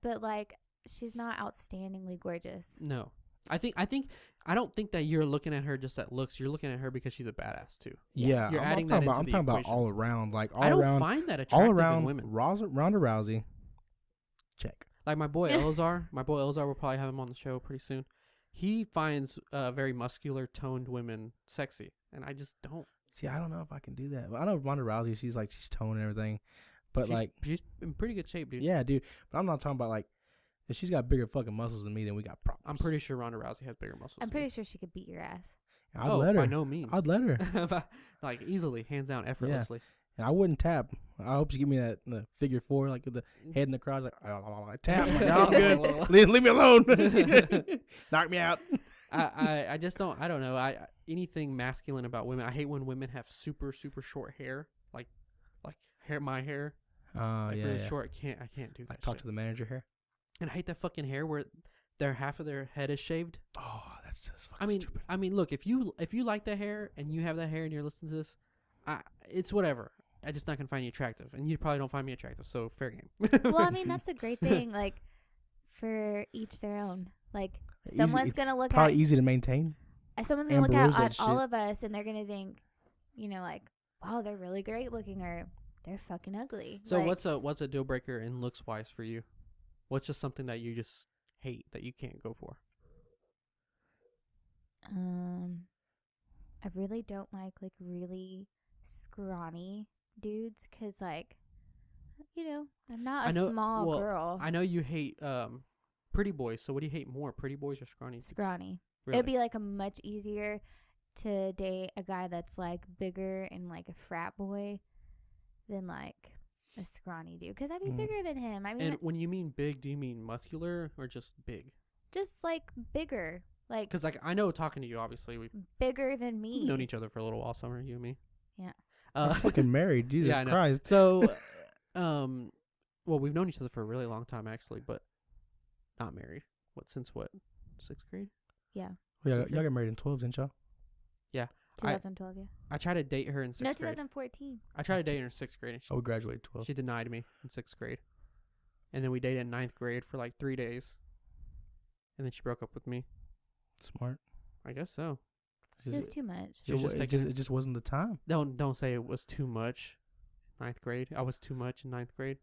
but like she's not outstandingly gorgeous. No. I don't think that you're looking at her just at looks. You're looking at her because she's a badass too. Yeah, You're I'm adding talking that about, into I'm the talking about equation. all around, like I don't around, find that all attractive around in women. Ronda Rousey. Check. Like my boy Elzar, we'll probably have him on the show pretty soon. He finds very muscular, toned women sexy, and I just don't. See, I don't know if I can do that. I know Ronda Rousey, she's toned and everything, but she's in pretty good shape, dude. yeah, dude. But I'm not talking about like if she's got bigger fucking muscles than me, then we got problems. I'm pretty sure Ronda Rousey has bigger muscles. I'm than pretty you. sure she could beat your ass. I'd let her. By no means. I'd let her, Like easily, hands down, effortlessly. and I wouldn't tap. I hope she give me that figure four, like with the head in the crowd, like tap. I'm like, no, I'm good. leave me alone. Knock me out. I just don't. I don't know. Anything masculine about women. I hate when women have super short hair, like my hair, Oh like yeah, really yeah. short. I can't do that. Like talk shit. to the manager here. And I hate that fucking hair where their half of their head is shaved. Oh, that's just fucking stupid. I mean, look, if you like that hair and you have that hair and you're listening to this, it's whatever. I'm just not gonna find you attractive, and you probably don't find me attractive. So fair game. Well, I mean that's a great thing. Like for each their own. Like Easy- someone's it's gonna look Probably at easy to maintain. someone's gonna look Amber Rose at that all shit. of us and they're gonna think, like, wow, they're really great looking, or they're fucking ugly. So like, what's a deal breaker in looks wise for you? What's just something that you just hate that you can't go for? I really don't like really scrawny dudes because I'm not I a know- small well, girl. I know you hate pretty boys. So what do you hate more, pretty boys or scrawny? Scrawny. Really? It'd be like a much easier to date a guy that's like bigger and like a frat boy than like a scrawny dude because I'd be Mm. bigger than him. I mean, And when you mean big, do you mean muscular or just big? just like bigger, like Because like I know talking to you, obviously we've bigger than me. known each other for a little while, Summer, you and me. Yeah. I'm fucking married. Jesus yeah, I know. Christ. So, well, we've known each other for a really long time actually, but not married. Since 6th grade? Yeah, Well, y'all got married in 12, didn't y'all? 2012. Yeah, I tried to date her in 6th no, grade. 2014. I tried to date her in 6th grade, and Oh, we graduated 12. she denied me in 6th grade. And then we dated in 9th grade for like 3 days. And then she broke up with me. Smart. I guess so. It was too much. She was just taking- it just wasn't the time. Don't say it was too much. 9th grade. I was too much in 9th grade.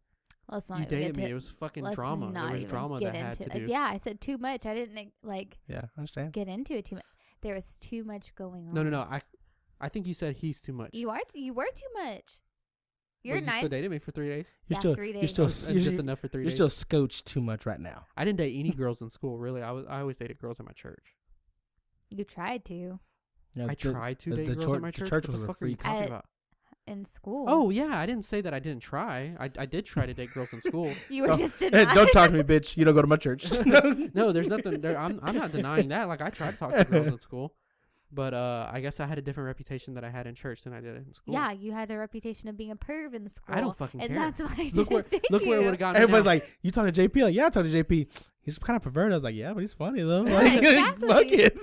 Let's not You even dated get me. to, It was fucking let's drama. not There was even drama get that had into to do. Yeah, I said too much. I didn't Yeah, I understand. get into it too much. There was too much going on. No. I think you said he's too much. You were too much. You're Well, you still nice. dated me for 3 days. You're Yeah, still 3 you're days. still That's you're, just enough for 3 you're days. still scotched too much right now. I didn't date any girls in school. Really, I always dated girls in my church. You tried to Yeah, I tried to date the girls church- in my the church. church What was the a fuck are you freak. talking about? in school. Oh yeah, I didn't say that I didn't try. I did try to date girls in school. You were Oh, just Hey, denying. don't talk to me, bitch. You don't go to my church. No, there's nothing there. I'm not denying that. Like I tried to talk to girls in school, But I guess I had a different reputation that I had in church than I did in school. Yeah, you had a reputation of being a perv in school. I don't fucking and care. that's why I Look where didn't pick look where it you. would have gotten me Everybody's now. like, you talk to JP? Like, yeah, I talk to JP. He's kind of perverted. I was like, yeah, but he's funny though. Yeah, Like, exactly. fuck it.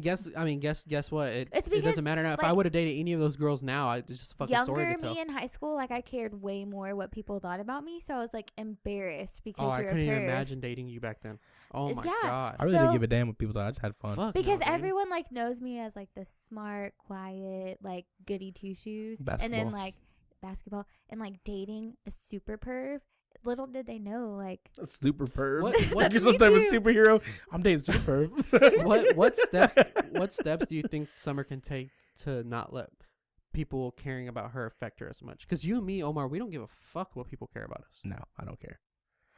Guess what? It's It because, doesn't matter now. If I like, would have dated any of those girls now, it's just a fucking story Younger to tell. me in high school, like I cared way more what people thought about me, so I was like embarrassed because Oh, I you're couldn't a even perv. imagine dating you back then. Oh It's- my yeah. gosh. I really didn't So- give a damn what people thought. I just had fun. Fuck Because no, dude. everyone like knows me as like the smart, quiet, like goody two shoes, and then Basketball. like basketball and like dating a super perv. Little did they know, like Super perv. What- You're Me some type of too. superhero. I'm dating super perv. what steps do you think Summer can take to not let people caring about her affect her as much? Because you and me, Omar, we don't give a fuck what people care about us. No, I don't care.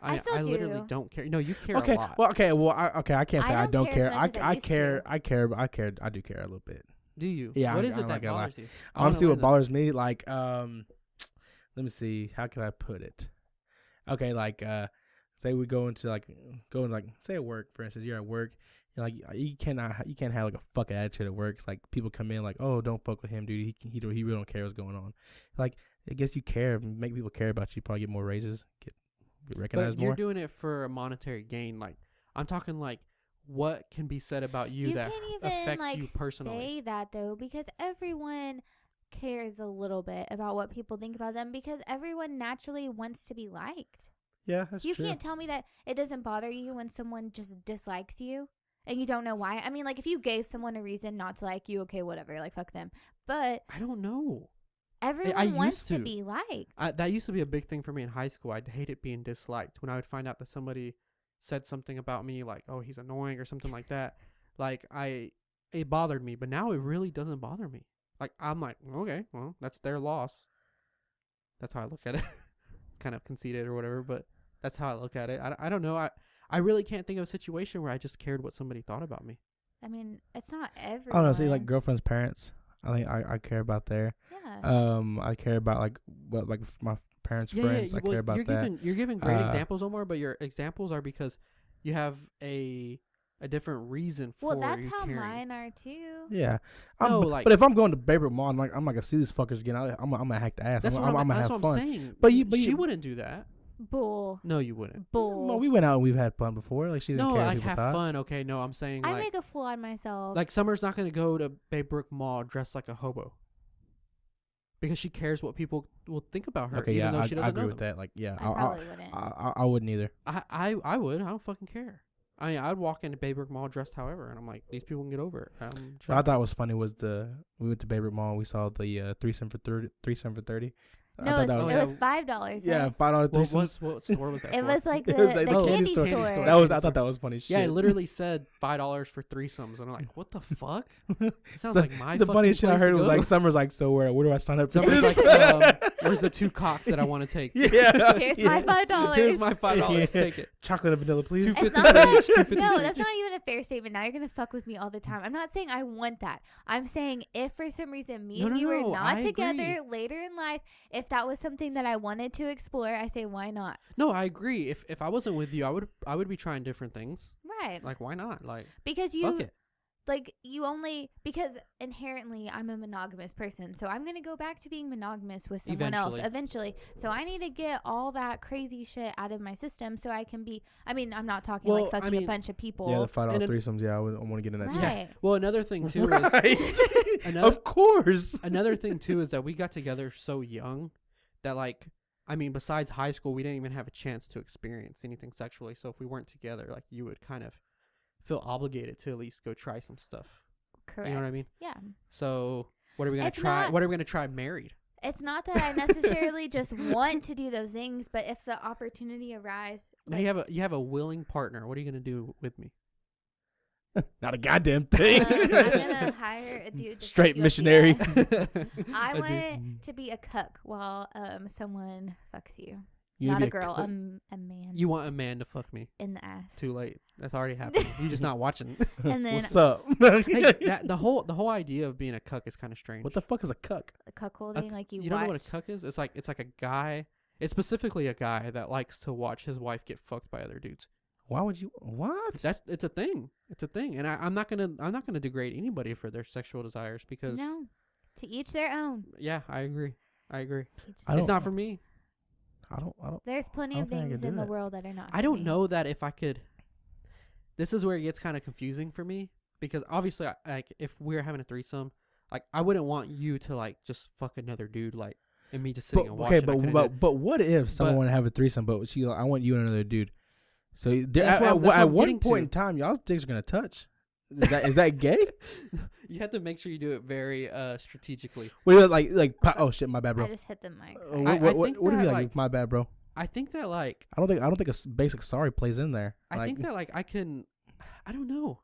I still literally do. don't care. No, you care Okay, a lot. well, I can't say I I don't don't care care. as much as I I used care. to. I care. I do care a little bit. Do you? Yeah, What I'm is it not that gonna lie. bothers you? I wanna Honestly, learn what this. bothers me, like, let me see, how can I put it? Okay, like, say we go into like, say at work, for instance, you're at work, you're like, you can't have like a fucking attitude at work. It's like people come in like, oh, don't fuck with him, dude. He really don't care what's going on. Like, I guess you care, make people care about you. Probably get more raises, get recognized But you're more. doing it for a monetary gain. Like, I'm talking like, what can be said about you that can't even affects like you personally? say that though, because everyone cares a little bit about what people think about them, because everyone naturally wants to be liked. Yeah, that's You true. can't tell me that it doesn't bother you when someone just dislikes you and you don't know why. I mean, like if you gave someone a reason not to like you, okay, whatever, like fuck them. But I don't know. everyone wants used to to. be liked. That used to be a big thing for me in high school. I hated being disliked. When I would find out that somebody said something about me, like, oh, he's annoying or something like that, like, it bothered me. But now it really doesn't bother me. Like, I'm like, okay, well, that's their loss. That's how I look at it. It's kind of conceited or whatever, but that's how I look at it. I don't know. I really can't think of a situation where I just cared what somebody thought about me. I mean, it's not everyone. I don't know. See, like girlfriend's parents. I think I care about their. Yeah. I care about like my parents' friends. I care about that. You're giving great Uh, examples, Omar, but your examples are because you have a different reason for Well, that's you how caring. mine are too. Yeah, No, but, like- but if I'm going to Baybrook Mall, I'm not gonna see these fuckers again. I'm gonna hack the ass. That's I'm what gonna that's have what I'm fun. saying. But she you- wouldn't do that. Bull. No, you wouldn't. Bull. Well, we went out and we've had fun before. Like she didn't No, care what like people have thought. fun. Okay, no, I'm saying I like make a fool out of myself. like Summer's not gonna go to Baybrook Mall dressed like a hobo because she cares what people will think about her. Okay, even yeah, though she I doesn't agree know with them. that. Like, yeah, I probably wouldn't. I wouldn't either. I would. I don't fucking care. I mean, I'd walk into Baybrook Mall dressed however, and I'm like, these people can get over it. What I thought was funny was we went to Baybrook Mall. And we saw the threesome for 30. I No, thought that it was- was $5. yeah, Right? $5 threesome. What store was that? It for? was like It the, was like the the candy, candy store. store. That was I Candy thought that was funny. Yeah, it shit. literally said $5 for threesomes, and I'm like, what the fuck? It sounds So, like my the fucking funniest shit I place heard to was go. like Summer's like, so where do I sign up for Summer's this? like, where's the 2 cocks that I want to take? yeah, Here's yeah. my $5. Here's my $5. Yeah. Take it. Chocolate and vanilla, please. $2.50 It's not that- each, $2.50 No, each. that's not even a fair statement. Now you're gonna fuck with me all the time. I'm not saying I want that. I'm saying if for some reason me No, and no, you no, were I not together agree. later in life, if that was something that I wanted to explore, I say why not? No, I agree. If I wasn't with you, I would be trying different things. Right. Like, why not? Like, Because fuck you it. like you only because inherently I'm a monogamous person, so I'm gonna go back to being monogamous with someone else eventually. So I need to get all that crazy shit out of my system so I can be. I mean, I'm not talking Well, like fucking I mean- a bunch of people. Yeah, the $5 And then- threesomes. Yeah, I want to get in that. Right. Yeah. Well, another thing too is Right. another Of course. another thing too is that we got together so young that like. I mean, besides high school, we didn't even have a chance to experience anything sexually. So if we weren't together, like you would kind of feel obligated to at least go try some stuff. Correct. You know what I mean? Yeah. So what are we gonna It's try? not- What are we gonna try married? It's not that I necessarily just want to do those things, but if the opportunity arises, Now you have a willing partner. What are you gonna do with me? Not a goddamn thing. I'm gonna hire a dude. to Straight fuck you up missionary. the ass. I A dude. want to be a cuck while someone fucks you. You Not be a girl, cook? a man You want a man to fuck me? in the ass. Too late. That's already happened. You're just not watching. And then What's up? Hey, the whole idea of being a cuck is kind of strange. What the fuck is a cuck? a cuckolding, like you You watch. don't know what a cuck is? It's like a guy. It's specifically a guy that likes to watch his wife get fucked by other dudes. Why would you? What? It's a thing. It's a thing, and I'm not gonna degrade anybody for their sexual desires because No, to each their own. yeah, I agree. I It's don't- not for me. I don't. There's plenty I of don't think I things could in do the that. world that are not. I for don't me. know that if I could. This is where it gets kind of confusing for me because obviously, like, if we're having a threesome, like, I wouldn't want you to like just fuck another dude, like, and me just sitting But, and watching. okay, I couldn't do it. but what if someone But- want to have a threesome, but she, I want you and another dude. So there, That's what I'm at getting one point in to. time, y'all's dicks are gonna touch. Is that gay? You have to make sure you do it very strategically. What do you like? Oh shit, my bad, bro. I just hit the mic. Uh, sorry. what I what, think what do you that, like? like- My bad, bro. I think that like I don't think a basic sorry plays in there. I think that like I can. I don't know.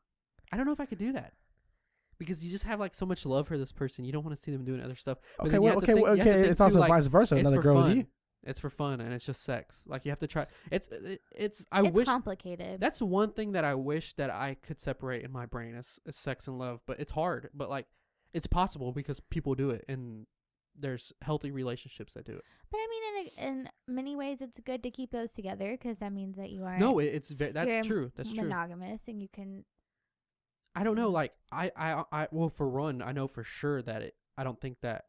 I don't know if I could do that. Because you just have like so much love for this person, you don't want to see them doing other stuff. But Okay, then you well, have to think- you have to think it's too, also like, vice versa. it's Another for girl with fun. you. It's for fun and it's just sex. Like you have to try. It's. It's wish complicated. that's one thing that I wish that I could separate in my brain is sex and love. But it's hard. But like, it's possible because people do it and there's healthy relationships that do it. But I mean, in many ways, it's good to keep those together because that means that you are No, that's you're true. That's true. monogamous and you can. I don't know. Like I well, for one, I know for sure that I don't think that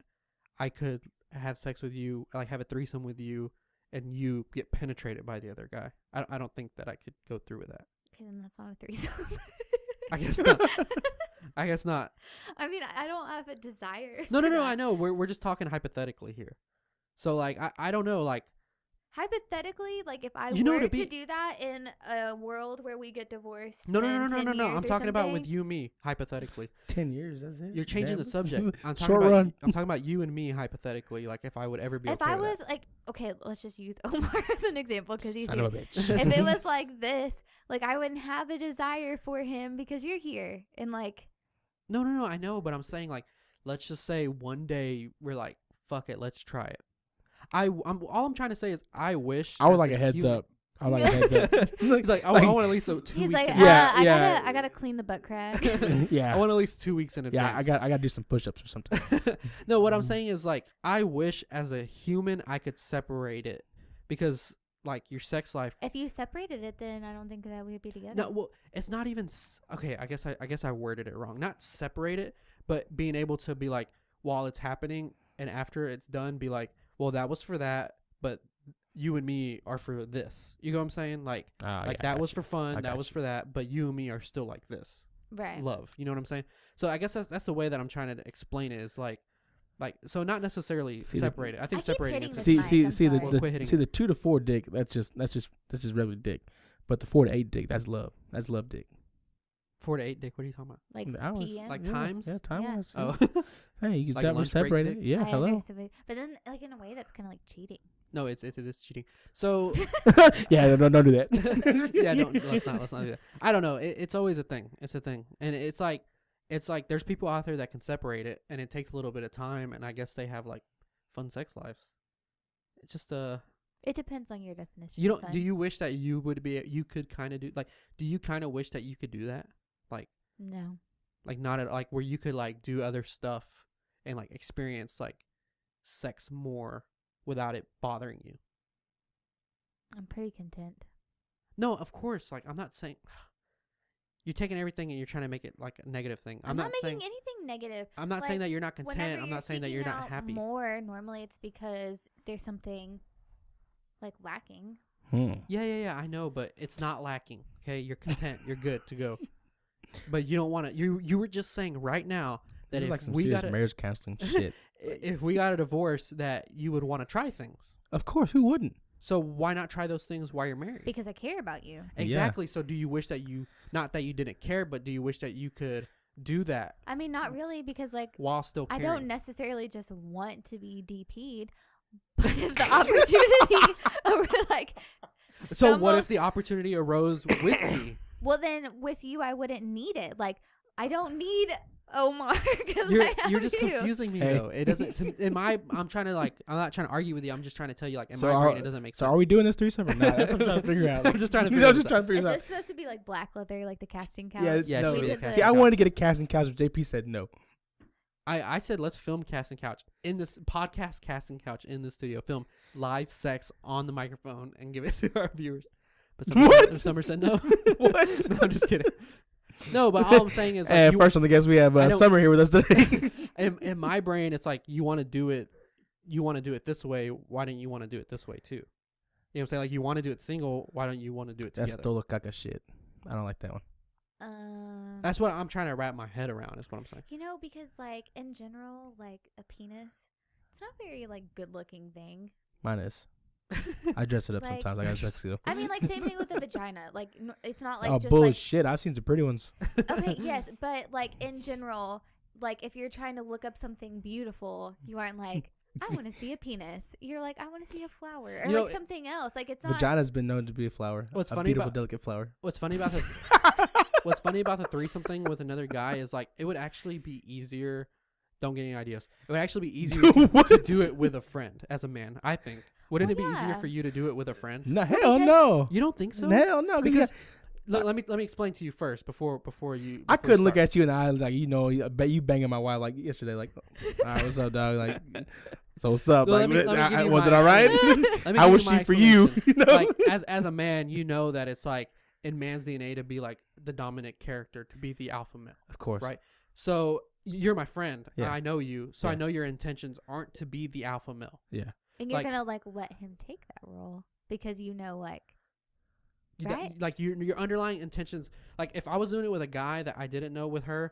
I could have sex with you, like have a threesome with you, and you get penetrated by the other guy. I don't think that I could go through with that. Okay, then that's not a threesome. I guess not. I guess not. I mean, I don't have a desire. No. for that. I know. We're just talking hypothetically here. So like I don't know. Like Hypothetically, like if I You know, were to to be- do that in a world where we get divorced. no. in 10 I'm years or talking about with something, you and me hypothetically. 10 years. That's it. You're changing the Damn. subject. I'm talking Short about run. I'm talking about you and me hypothetically. Like if I would ever be If okay I with was like, okay, let's just use Omar as an example because he's Son here. of a bitch. If it was like this, like I wouldn't have a desire for him because you're here and like. that. No. I know, but I'm saying like let's just say one day we're like fuck it, let's try it. All I'm trying to say is I wish I would as like a heads human- up. I would like a heads up. He's like, I Like- want at least 2 He's weeks. like, in Yeah, advance. I gotta clean the butt crack. Yeah. I want at least 2 weeks in Yeah, advance. I got to do some push-ups or something. No, what I'm Mhm. saying is like I wish as a human I could separate it because like your sex life. If you separated it, then I don't think that we'd be together. No, well, it's not even okay. I guess I worded it wrong. Not separate it, but being able to be like while it's happening and after it's done, be like, well, that was for that, but you and me are for this. You know what I'm saying? Like that was for fun, I that got was you. for that, but you and me are still like this. Right. Love. You know what I'm saying? So I guess that's the way that I'm trying to explain it is like so not necessarily See, the- separate it. I think I keep separating hitting it. this See, mic, see, I'm see the, sorry. Well, quit hitting see it. the 2 to 4 dick. That's just regular dick. But the 4 to 8 dick, that's love. That's love dick. 4 to 8 dick. What are you talking about? Like Hours. PM. Like Yeah, times? Yeah, time Yeah. wise. Oh. Hey, you can Like lunch break separate dick? it. Yeah, I hello. understand, but then like in a way that's kind of like cheating. No, it's cheating. So Yeah, don't do that. yeah, let's not do that. I don't know. It's always a thing. It's a thing, and it's like there's people out there that can separate it, and it takes a little bit of time, and I guess they have like fun sex lives. It's just It depends on your definition. you of don't. fun. Do you wish that you could kind of do like? Do you kind of wish that you could do that? No. Like not at like where you could like do other stuff and like experience like sex more without it bothering you. I'm pretty content. No, of course. Like I'm not saying you're taking everything and you're trying to make it like a negative thing. I'm not saying making anything negative. I'm not saying like, that you're not content. Whenever I'm not saying that you're seeking not out happy. More normally it's because there's something like lacking. Yeah. I know, but it's not lacking. Okay, you're content. You're good to go. But you don't want to. You were just saying right now that This is if like some we serious got marriage counseling shit. if we got a divorce, that you would want to try things. Of course, who wouldn't? So why not try those things while you're married? Because I care about you. Exactly. So do you wish that you not that you didn't care, but do you wish that you could do that I mean, not really, because like while still I caring? don't necessarily just want to be DP'd, but if the opportunity, like, So what stumble- if the opportunity arose with me? Well, then with you, I wouldn't need it. Like, I don't need Omar because You're just you. confusing me Hey. though. It doesn't. I'm trying to like. I'm not trying to argue with you. I'm just trying to tell you like in So my are- brain it doesn't make So sense. are we doing this threesome or not? That's what I'm trying to figure out. I'm just trying to I'm figure just this trying to figure Is this out. this supposed to be like black leather, like the casting couch? Yeah, Yeah, no. it should be We a did casting See, I couch. wanted to get a casting couch, but JP said no. I said let's film casting couch in this podcast casting couch in the studio. Film live sex on the microphone and give it to our viewers. But What? Summer said no. What? No, I'm just kidding. No, but all I'm saying is, like, And first on the guest, we have I don't- Summer here with us today. in my brain, it's like you want to do it. You want to do it this way. Why don't you want to do it this way too? You know what I'm saying? Like, you want to do it single. Why don't you want to do it That's together? Dolo Caca shit. I don't like that one. That's what I'm trying to wrap my head around. Is what I'm saying. You know, because like in general, like a penis, it's not very like good looking thing. Mine is. I dress it up Like- sometimes. I got dress it up. I mean, like same thing with the vagina. Like it's not like Oh just bullshit! I've seen some pretty ones. like okay, yes, but like in general, like if you're trying to look up something beautiful, you aren't like I want to see a penis. You're like I want to see a flower or You know, like something else. Like it's not. Vagina's been known to be a flower. What's a funny beautiful, about- delicate flower. What's funny about the What's funny about the threesome thing with another guy is like it would actually be easier. Don't get any ideas. It would actually be easier to do it with a friend as a man. I think. Wouldn't it be easier yeah. for you to do it with a friend? No, Well, hell because- no. You don't think so? Hell no. Because Because let me explain to you first before you. I before couldn't you look start. at you in the eye like I bet you banging my wife like yesterday like, all right, what's up, dog? Like, so what's up? Well, Like, let me give you was my it all right? Let me How give was you my she for you? explanation. You know? Like as a man, you know that it's like in man's DNA to be like the dominant character, to be the alpha male. Of course. Right. So you're my friend. Yeah. I know you. So I Yeah. know your intentions aren't to be the alpha male. Yeah. and you're like- gonna like let him take that role because you know like Right. Like your underlying intentions. Like if I was doing it with a guy that I didn't know with her,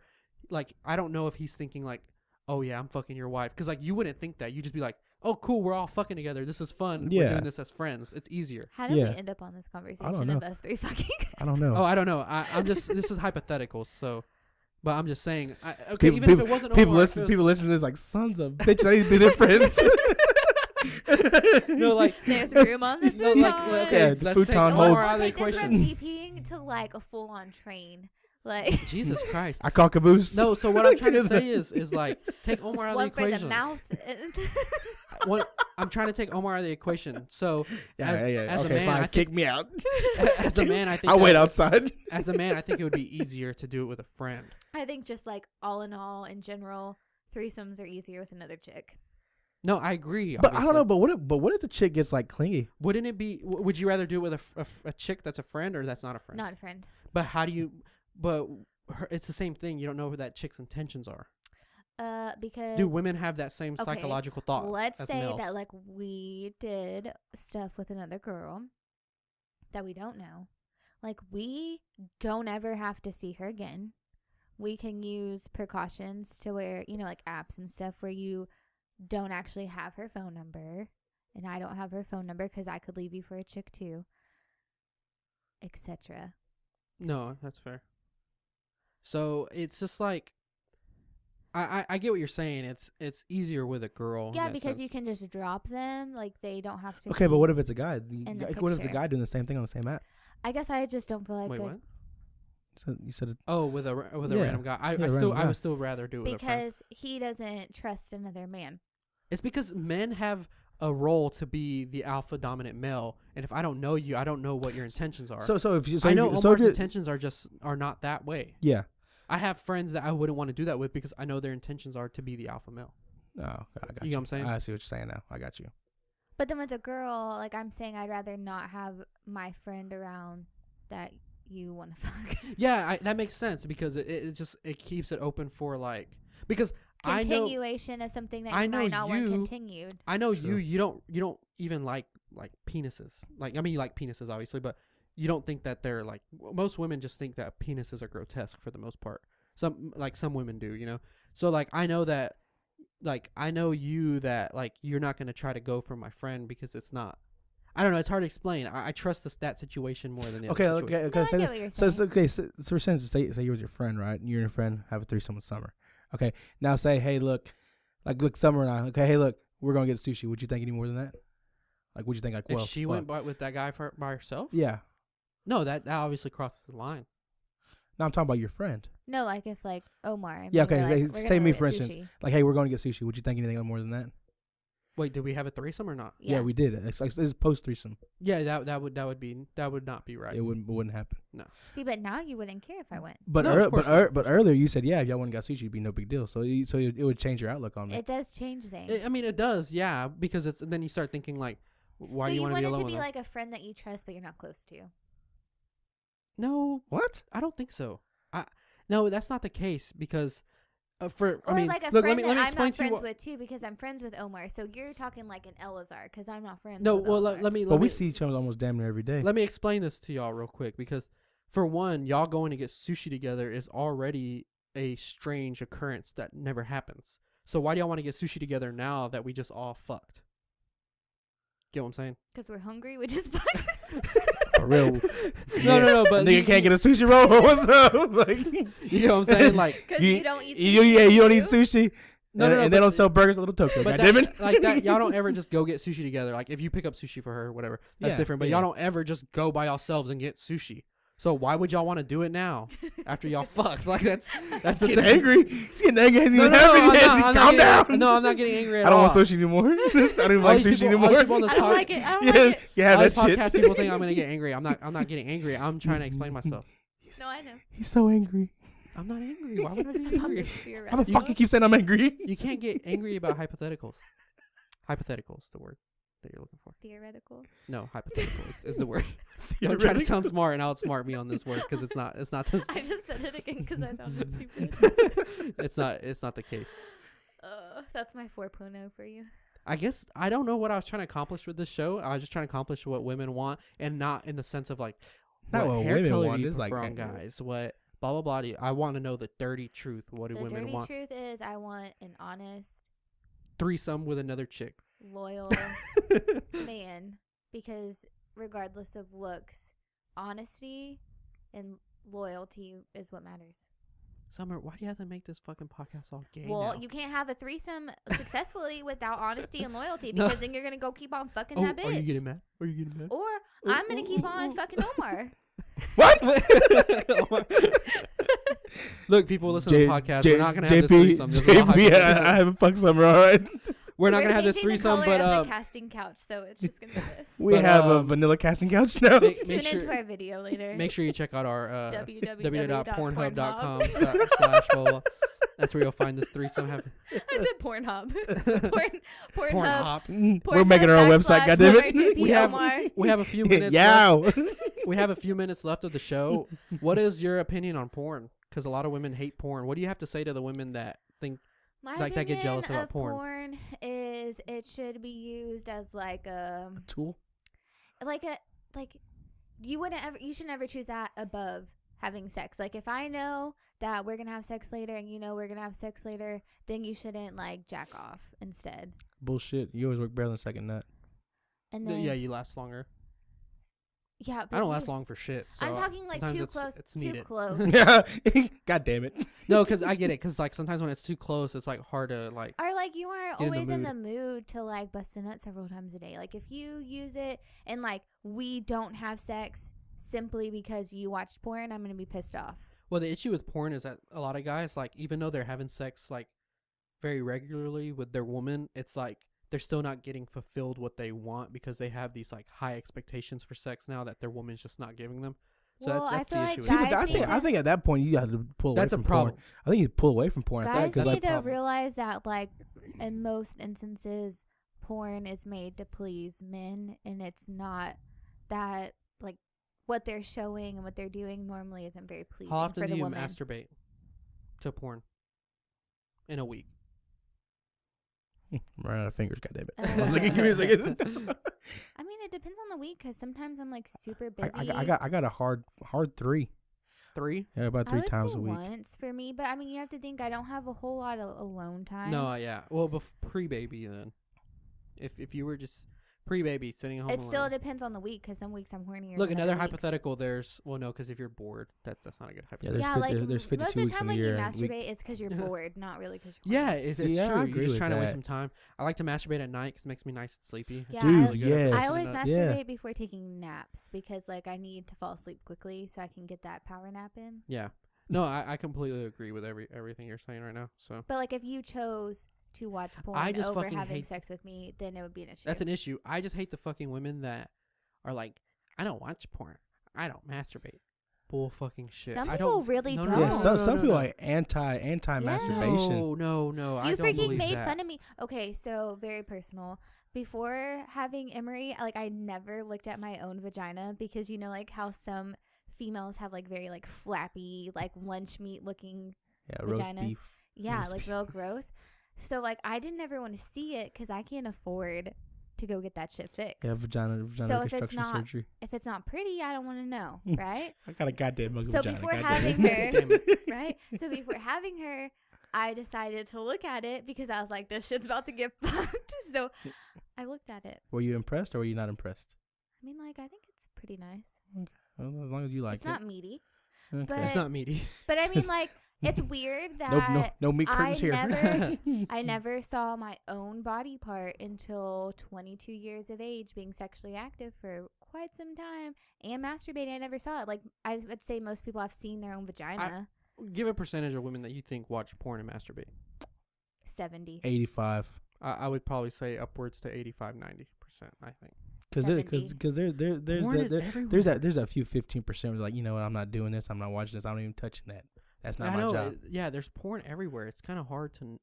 like I don't know if he's thinking like, oh yeah, I'm fucking your wife, because like you wouldn't think that. You just be like, oh cool, we're all fucking together. This is fun. We're Yeah. doing this as friends. It's easier. how did Yeah. we end up on this conversation know. of us three fucking? I don't know. Oh, I don't know. I'm just this is hypothetical. So, but I'm just saying. Okay, even if it wasn't people Omar, listen. if it People listen to this like sons of bitches. I need to be their friends. was- no, like There's room on the no, futon. like okay, Yeah, the let's take futon Omar holds- out of the take this from equation. DPing to like a full on train. Like Jesus Christ. I call caboose. No, so what I'm trying to say is like take Omar out of the one for the equation. mouth. I'm trying to take Omar out of the equation. So Yeah, as a okay, man, fine. I think Kick me out. as a man, I think I'll wait that- outside. As a man, I think it would be easier to do it with a friend. I think just like all in all, in general, threesomes are easier with another chick. No, I agree. But I don't obviously. know. But what if the chick gets like clingy? Wouldn't it be? Would you rather do it with a chick that's a friend or that's not a friend? Not a friend. But how do you? But it's the same thing. You don't know what that chick's intentions are. Because Do women have that same okay, psychological thought? let's as say males? that like we did stuff with another girl that we don't know. Like we don't ever have to see her again. We can use precautions to where, you know, like apps and stuff where you don't actually have her phone number and I don't have her phone number because I could leave you for a chick too, etc. No, that's fair. So it's just like I get what you're saying. It's easier with a girl. in Yeah, that because sense. you can just drop them. Like they don't have to. Okay, but be- what if it's a guy? in the What if it's a picture. guy doing the same thing on the same app? I guess I just don't feel like Wait, a- what? So you said it. Oh, with a Yeah. random guy. I random guy. would still rather do it with a friend. because he doesn't trust another man. It's because men have a role to be the alpha dominant male, and if I don't know you, I don't know what your intentions are. So if you I know if Omar's you- intentions are not that way. Yeah. I have friends that I wouldn't want to do that with because I know their intentions are to be the alpha male. Oh, I got You know what I'm saying? I see what you're saying now. I got you. But then with a girl, like I'm saying, I'd rather not have my friend around that you want to fuck. Yeah, that makes sense because it just it keeps it open for like because I know Continuation of something that I you know might not want you- continued. I know True. you don't even like penises. Like I mean you like penises obviously, but you don't think that they're like most women just think that penises are grotesque for the most part. Some women do, you know. So like I know that like I know you that like you're not going to try to go for my friend because it's not I don't know, it's hard to explain. I trust that situation more than the Okay, other situation. okay, No, okay. I Say get this. what you're So, saying. okay, so for instance, say you're with your friend, right? And you and your friend have a threesome with Summer. Okay, now say, hey, look, Summer and I. Okay, hey, look, we're gonna get sushi. Would you think any more than that? Like, would you think like, If well, she fuck. went with that guy by herself? Yeah. No, that obviously crosses the line. No, I'm talking about your friend. No, like if like Omar. Yeah, and we were okay, like, we're say gonna me, go for get instance. sushi. Like, hey, we're going to get sushi. Would you think anything more than that? Wait, did we have a threesome or not? Yeah, we did. It's post threesome. Yeah, that would not be right. It wouldn't happen. See, but now you wouldn't care if I went. But No, of course not. but earlier you said, yeah, if y'all went and got sushi, it'd be no big deal. So it would change your outlook on me. It does change things. I mean, it does, yeah, because it's then you start thinking like, why so do you want to want be it alone to with be her? like a friend that you trust but you're not close to. No, What? I don't think so. No, that's not the case because Or I mean, like a look, friend let me that I'm explain not to you friends what. with too, because I'm friends with Omar. So you're talking like an Elazar, because I'm not friends. No, with well, Elazar. let me. But we see each other almost damn near every day. Let me explain this to y'all real quick because, for one, y'all going to get sushi together is already a strange occurrence that never happens. So why do y'all want to get sushi together now that we just all fucked? Get what I'm saying? Because we're hungry, which is fun. For real. No, but Nigga can't get a sushi roll. What's up? Like, you know what I'm saying? Like, Because you don't eat sushi. you don't eat sushi. No, and, no, and they but- don't sell burgers at Little Tokyo. but Goddamn it. like that, y'all don't ever just go get sushi together. Like, if you pick up sushi for her or whatever, that's Yeah, different. But yeah. y'all don't ever just go by yourselves and get sushi. So why would y'all want to do it now after y'all fucked? Like, that's the Getting thing. angry. He's getting angry. He's No, even no, happy. I'm not Calm down. getting, no, I'm not getting angry at I don't all. want sushi anymore. I don't even All like these sushi people- all these anymore. people on this I don't pod- like it. I don't Yeah, like it. you have all that these shit. podcast people think I'm gonna get angry. I'm not getting angry. I'm trying to explain myself. No, I know. He's so angry. I'm not angry. Why would I be I'm angry? just How the theoretical. fuck you keep saying I'm angry? You can't get angry about hypotheticals. Hypothetical is the word that you're looking for. Theoretical. No, hypothetical is the word. I'm trying to sound smart and outsmart me on this word because it's not. It's not. I just said it again because I sounded stupid. It's not the case. That's my 4.0 for you. I guess I don't know what I was trying to accomplish with this show. I was just trying to accomplish what women want, and not in the sense of like Not what what hair women color want, do you it's like prefer on that. guys. What blah blah blah. I want to know the dirty truth. What do The women dirty want? truth is I want an honest, Threesome with another chick. loyal man, because regardless of looks, honesty and loyalty is what matters. Summer, why do you have to make this fucking podcast all gay Well, now? you can't have a threesome successfully without honesty and loyalty, No. because then you're gonna go keep on fucking Oh, that bitch. are you getting mad? Are you getting mad? Or I'm gonna keep on fucking Omar. What? Look, people listen to the podcast. We're not gonna have this JP, threesome. This is all JP, I hypothetical. haven't fucked Summer, all right? We're not gonna have this changing the threesome, color but of the casting couch, so it's just gonna be this. We But, have a vanilla casting couch now. make Tune sure into our video later. make sure you check out our www.pornhub. www.pornhub.com/. blah, blah. That's where you'll find this threesome. I said Pornhub. Pornhub. Pornhub. We're making our own website, goddammit. We have a few minutes. Yeah. We have a few minutes left of the show. What is your opinion on porn? Because a lot of women hate porn. What do you have to say to the women that think? My Like, that get opinion jealous about of porn. is it should be used as like a Tool. you should never choose that above having sex. Like, if I know that we're gonna have sex later and you know we're gonna have sex later, then you shouldn't like jack off instead. Bullshit. You always work better than second nut. And then Yeah, you last longer. yeah, but I don't you- last long for shit. So I'm talking like sometimes too it's- close. It's Too needed. close. Yeah. God damn it. No, because I get it. Because like sometimes when it's too close, it's like hard to like. Or like you aren't Get in the always in the mood to like bust a nut several times a day. Like if you use it and like we don't have sex simply because you watched porn, I'm gonna be pissed off. Well, the issue with porn is that a lot of guys, like, even though they're having sex like very regularly with their woman, it's like they're still not getting fulfilled what they want because they have these like high expectations for sex now that their woman's just not giving them. So Well, I that's feel the like issue. See, with but guys it. need I think at that point you have to pull away That's a from problem. porn. I think you pull away from porn at that Guys because that's need a to problem. realize that like in most instances porn is made to please men, and it's not that like what they're showing and what they're doing normally isn't very pleasing How often for do the you woman. masturbate to porn in a week? I'm running out of fingers. God damn it. Uh, I was like, give me a second. I mean, it depends on the week because sometimes I'm like super busy. I got a hard 3. 3? Yeah, about I 3 would times say a week. once for me, but I mean, you have to think I don't have a whole lot of alone time. No, yeah. Well, pre-baby then. If you were just pre-baby sitting at home It still alone. depends on the week because some weeks I'm hornier. Look, than another other weeks. hypothetical. Because if you're bored, that's not a good Yeah, hypothetical. there's 52 most of the weeks time in when a you year. and masturbate, it's because you're bored, not really because you're Yeah, horny. it's Yeah, I true. agree You're just with trying to waste that. some time. I like to masturbate at night because it makes me nice and sleepy. Yeah, Dude, I, yes. I always Yeah. masturbate before taking naps because like I need to fall asleep quickly so I can get that power nap in. Yeah. No, I completely agree with everything you're saying right now. So But like if you chose to watch porn I just over fucking having hate- sex with me, then it would be an issue. that's an issue. I just hate the fucking women that are like, I don't watch porn. I don't masturbate. Bull fucking shit. Some I people don't, really no, don't. No, Yeah, no, some no, some no, people no. are anti masturbation. No. I You don't freaking believe made that. fun of me. Okay, so very personal. Before having Emery, like I never looked at my own vagina because you know like how some females have like very like flappy, like lunch meat looking Roast beef. Yeah, Roast like beef. real gross. So like I didn't ever want to see it because I can't afford to go get that shit fixed. Yeah, vagina So if it's reconstruction not- surgery. If it's not pretty, I don't want to know, right? I got a goddamn ugly So vagina. before goddamn having it. her, Damn it. right? So before having her, I decided to look at it because I was like, this shit's about to get fucked. So I looked at it. Were you impressed or were you not impressed? I mean, like, I think it's pretty nice. Well, as long as you like It's it. not meaty. Okay. but- It's not meaty. But I mean, like, it's weird that no meat I curtains here. never, I never saw my own body part until 22 years of age, being sexually active for quite some time and masturbating. I never saw it. Like, I would say most people have seen their own vagina. Give a percentage of women that you think watch porn and masturbate. 70. 85. I would probably say upwards to 85, 90%, I think. Because 70. there's Porn is everywhere. there's a few 15% like, you know what, I'm not doing this, I'm not watching this, I'm not even touching that. That's not I my know, job. yeah, there's porn everywhere. It's kind of hard to,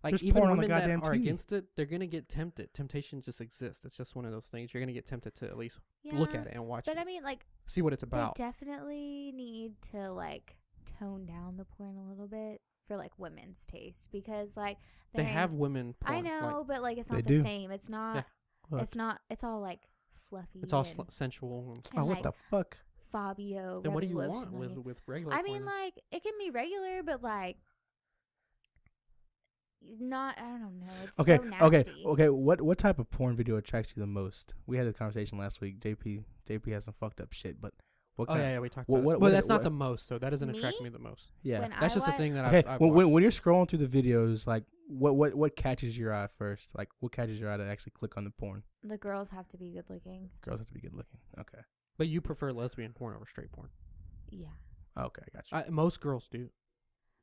like, There's even porn on the women that goddamn are TV. against it, they're gonna get tempted. Temptation just exists. It's just one of those things. You're gonna get tempted to at least look Yeah, at it and watch But it, I mean, like, see what it's about. they definitely need to, like, tone down the porn a little bit for, like, women's taste. Because, like, They there have ain't- women porn. I know, but, like, it's They not do. the same. It's not. Yeah. What? It's not. It's all, like, fluffy. It's all and sensual. And Oh, and, what the fuck? Fabio. then what do rubbing you lotion want on with you. with regular? I mean, porn? like, it can be regular, but, like, not. I don't know. It's Okay, so nasty. okay. What type of porn video attracts you the most? We had a conversation last week. JP has some fucked up shit, but what oh kind? yeah, we talked what- about what- it. what- But that's not what- the most, so that doesn't attract Me? me the most. Yeah. When That's I just a wa- thing that Okay. I've When watched. when you're scrolling through the videos, like what catches your eye first? Like what catches your eye to actually click on the porn? The girls have to be good looking. Girls have to be good looking. Okay. But you prefer lesbian porn over straight porn. Yeah. Okay, I got you. Most girls do.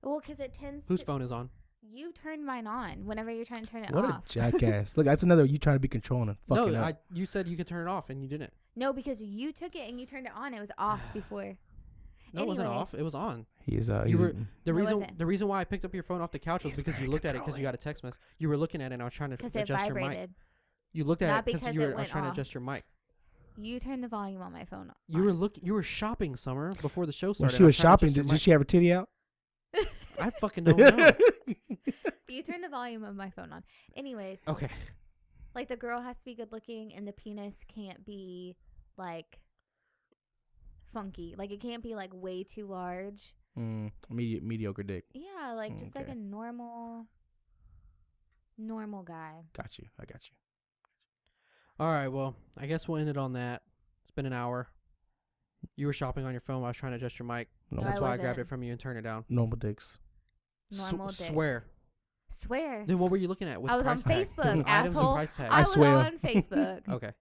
Well, because it tends Whose to. phone is on? You turn mine on whenever you're trying to turn it What off. a jackass! Look, that's another you trying to be controlling and fucking No, up. you said you could turn it off and you didn't. No, because you took it and you turned it on. It was off before. No, it wasn't Anyways. off. It was on. He's You were the No, it reason wasn't. the reason why I picked up your phone off the couch was He's because you very looked at it because you got a text message. You were looking at it and I was trying to Because it adjust your mic. vibrated. You looked at Not it because because you it were I was went trying to off. adjust your mic. You turned the volume on my phone. You were shopping, Summer, before the show when started. she I was trying to shopping, adjust your did mic. she have her titty out? I fucking don't know. You turned the volume of my phone on. Anyways, Okay. like the girl has to be good looking and the penis can't be like funky. Like it can't be like way too large. Mediocre dick. Yeah, like just like Okay. a normal guy. Got you. I got you. All right. Well, I guess we'll end it on that. It's been an hour. You were shopping on your phone while I was trying to adjust your mic. No, That's I why I grabbed wasn't. it from you and turned it down. Normal dicks. Normal dick. Swear. Swear. Then what were you looking at? With I was on price tags? Facebook, Items and asshole. price tags. I was swear. on Facebook. Okay.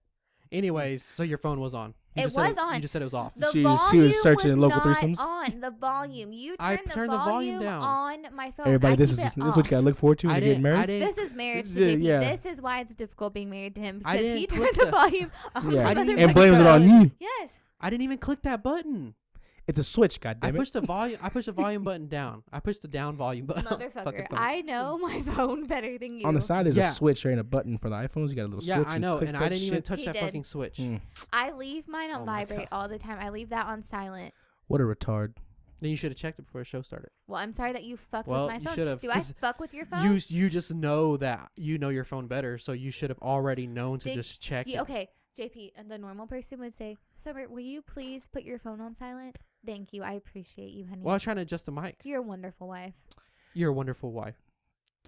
Anyways, so your phone was on. You It just said was on. You just said it was off. The She volume was searching was local not threesomes? on. The volume. You I turned the volume down. on my phone. Everybody, I this keep is it this is what you off. gotta look forward to when I you get didn't. married. I didn't. This is marriage to Yeah, JP. yeah. This is why it's difficult being married to him I because didn't he click turned the the- volume on Yeah. my I didn't motherfucking even And blames it on phone. you. Yes. I didn't even click that button. It's a switch, I goddammit. pushed the volume. I pushed the volume button down. I pushed the down volume button. Fucking Motherfucker, phone. I know my phone better than you. On the side, there's Yeah. a switch. There ain't a button for the iPhones. You got a little Yeah, switch. I you know, click and that I didn't even shit. touch He that did. fucking switch. I leave mine on Oh my vibrate all the time. I leave that on silent. What a retard. Then you should have checked it before the show started. Well, I'm sorry that you fucked Well, with my you phone. should've, Do I 'cause fuck with your phone? You just know that you know your phone better, so you should have already known to Did just check it. Okay, JP, and the normal person would say, Summer, will you please put your phone on silent? Thank you. I appreciate you, honey. Well, I was trying to adjust the mic. You're a wonderful wife. You're a wonderful wife.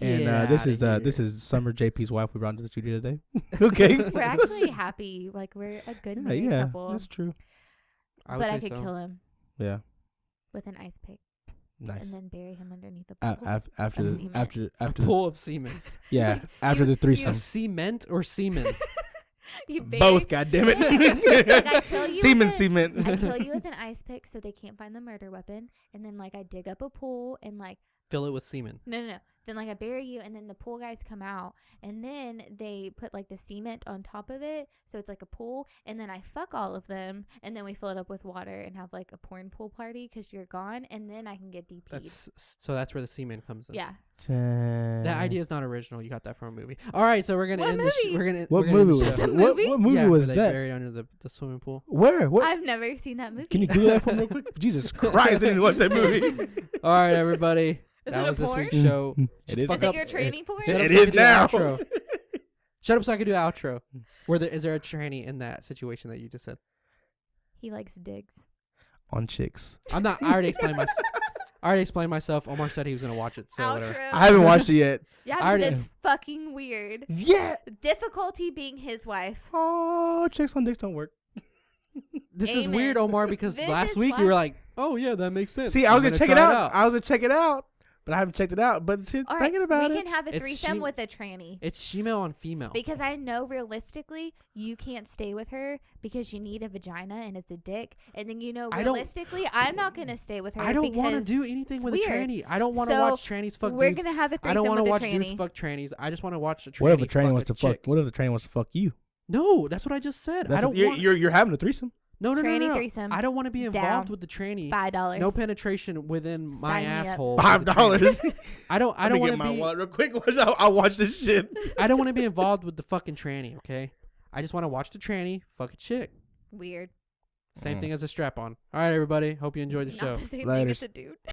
And Get this outta is here. Summer JP's wife. We brought into the studio today. Okay. We're actually happy. Like, we're a good married yeah, couple. that's true. I would But I say could so. kill him Yeah, with an ice pick nice. and then bury him underneath the pool. After of the semen. after A after the, pool of semen. yeah after You- the threesome. Of cement or semen? You bury- Both, goddammit. Like, I kill you Semen, with it. cement. I kill you with an ice pick so they can't find the murder weapon. And then, like, I dig up a pool and, like, Fill it with semen. no. Then, like, I bury you and then the pool guys come out. And then they put, like, the cement on top of it. So it's like a pool. And then I fuck all of them. And then we fill it up with water and have, like, a porn pool party because you're gone. And then I can get DP'd. So that's where the semen comes in. Yeah. That idea is not original. You got that from a movie. All right, so we're gonna What end the movie? we're gonna What we're gonna end movie the was show. it? Movie? What movie Yeah, was where they that? buried under the swimming pool. Where? What? I've never seen that movie. Can you Google that for me real quick? Jesus Christ, I didn't watch that movie. All right, everybody. Is That it was a this porn? week's show. It Shut the is. fuck Is it up. your training porn? Shut up It so I is can do the now. outro. Shut up so I can do the outro. Is there a tranny in that situation that you just said? He likes digs. On chicks. I'm not. I already explained myself. I already explained myself. Omar said he was gonna watch it. So whatever. Outro. I haven't watched it yet. Yeah, I already- because it's fucking weird. Yeah. Difficulty being his wife. Oh, chicks on dicks don't work. This is Amen. weird, Omar, because This last is week why- you were like, "Oh yeah, that makes sense." See, I was I'm gonna check it try out. I was gonna check it out, but I haven't checked it out. But see, All right, thinking about we it, can have a It's threesome she- with a tranny. It's female on female. Because I know realistically you can't stay with her because you need a vagina and it's a dick. And then I don't- realistically, I'm not going to stay with her. I don't want to because do anything with a weird. tranny. I don't want to So, watch trannies fuck we're dudes. going to have a I don't threesome want to with watch a dudes tranny. fuck trannies. I just want to watch a tranny. what if a tranny wants to fuck? chick. What if the tranny wants to fuck you? No, that's what I just said. I That's don't you're, want. you're having a threesome. No, Tranny threesome. I don't want to be involved Down. with the tranny. $5. No penetration within my Sign me up. asshole. with the $5. tranny. I don't want get to my be. wallet real quick. I'll watch this shit. I don't want to be involved with the fucking tranny. Okay. I just want to watch the tranny fuck a chick. Weird. Same thing as a strap on. All right, everybody. Hope you enjoyed the show. Not the same Later. thing as a dude.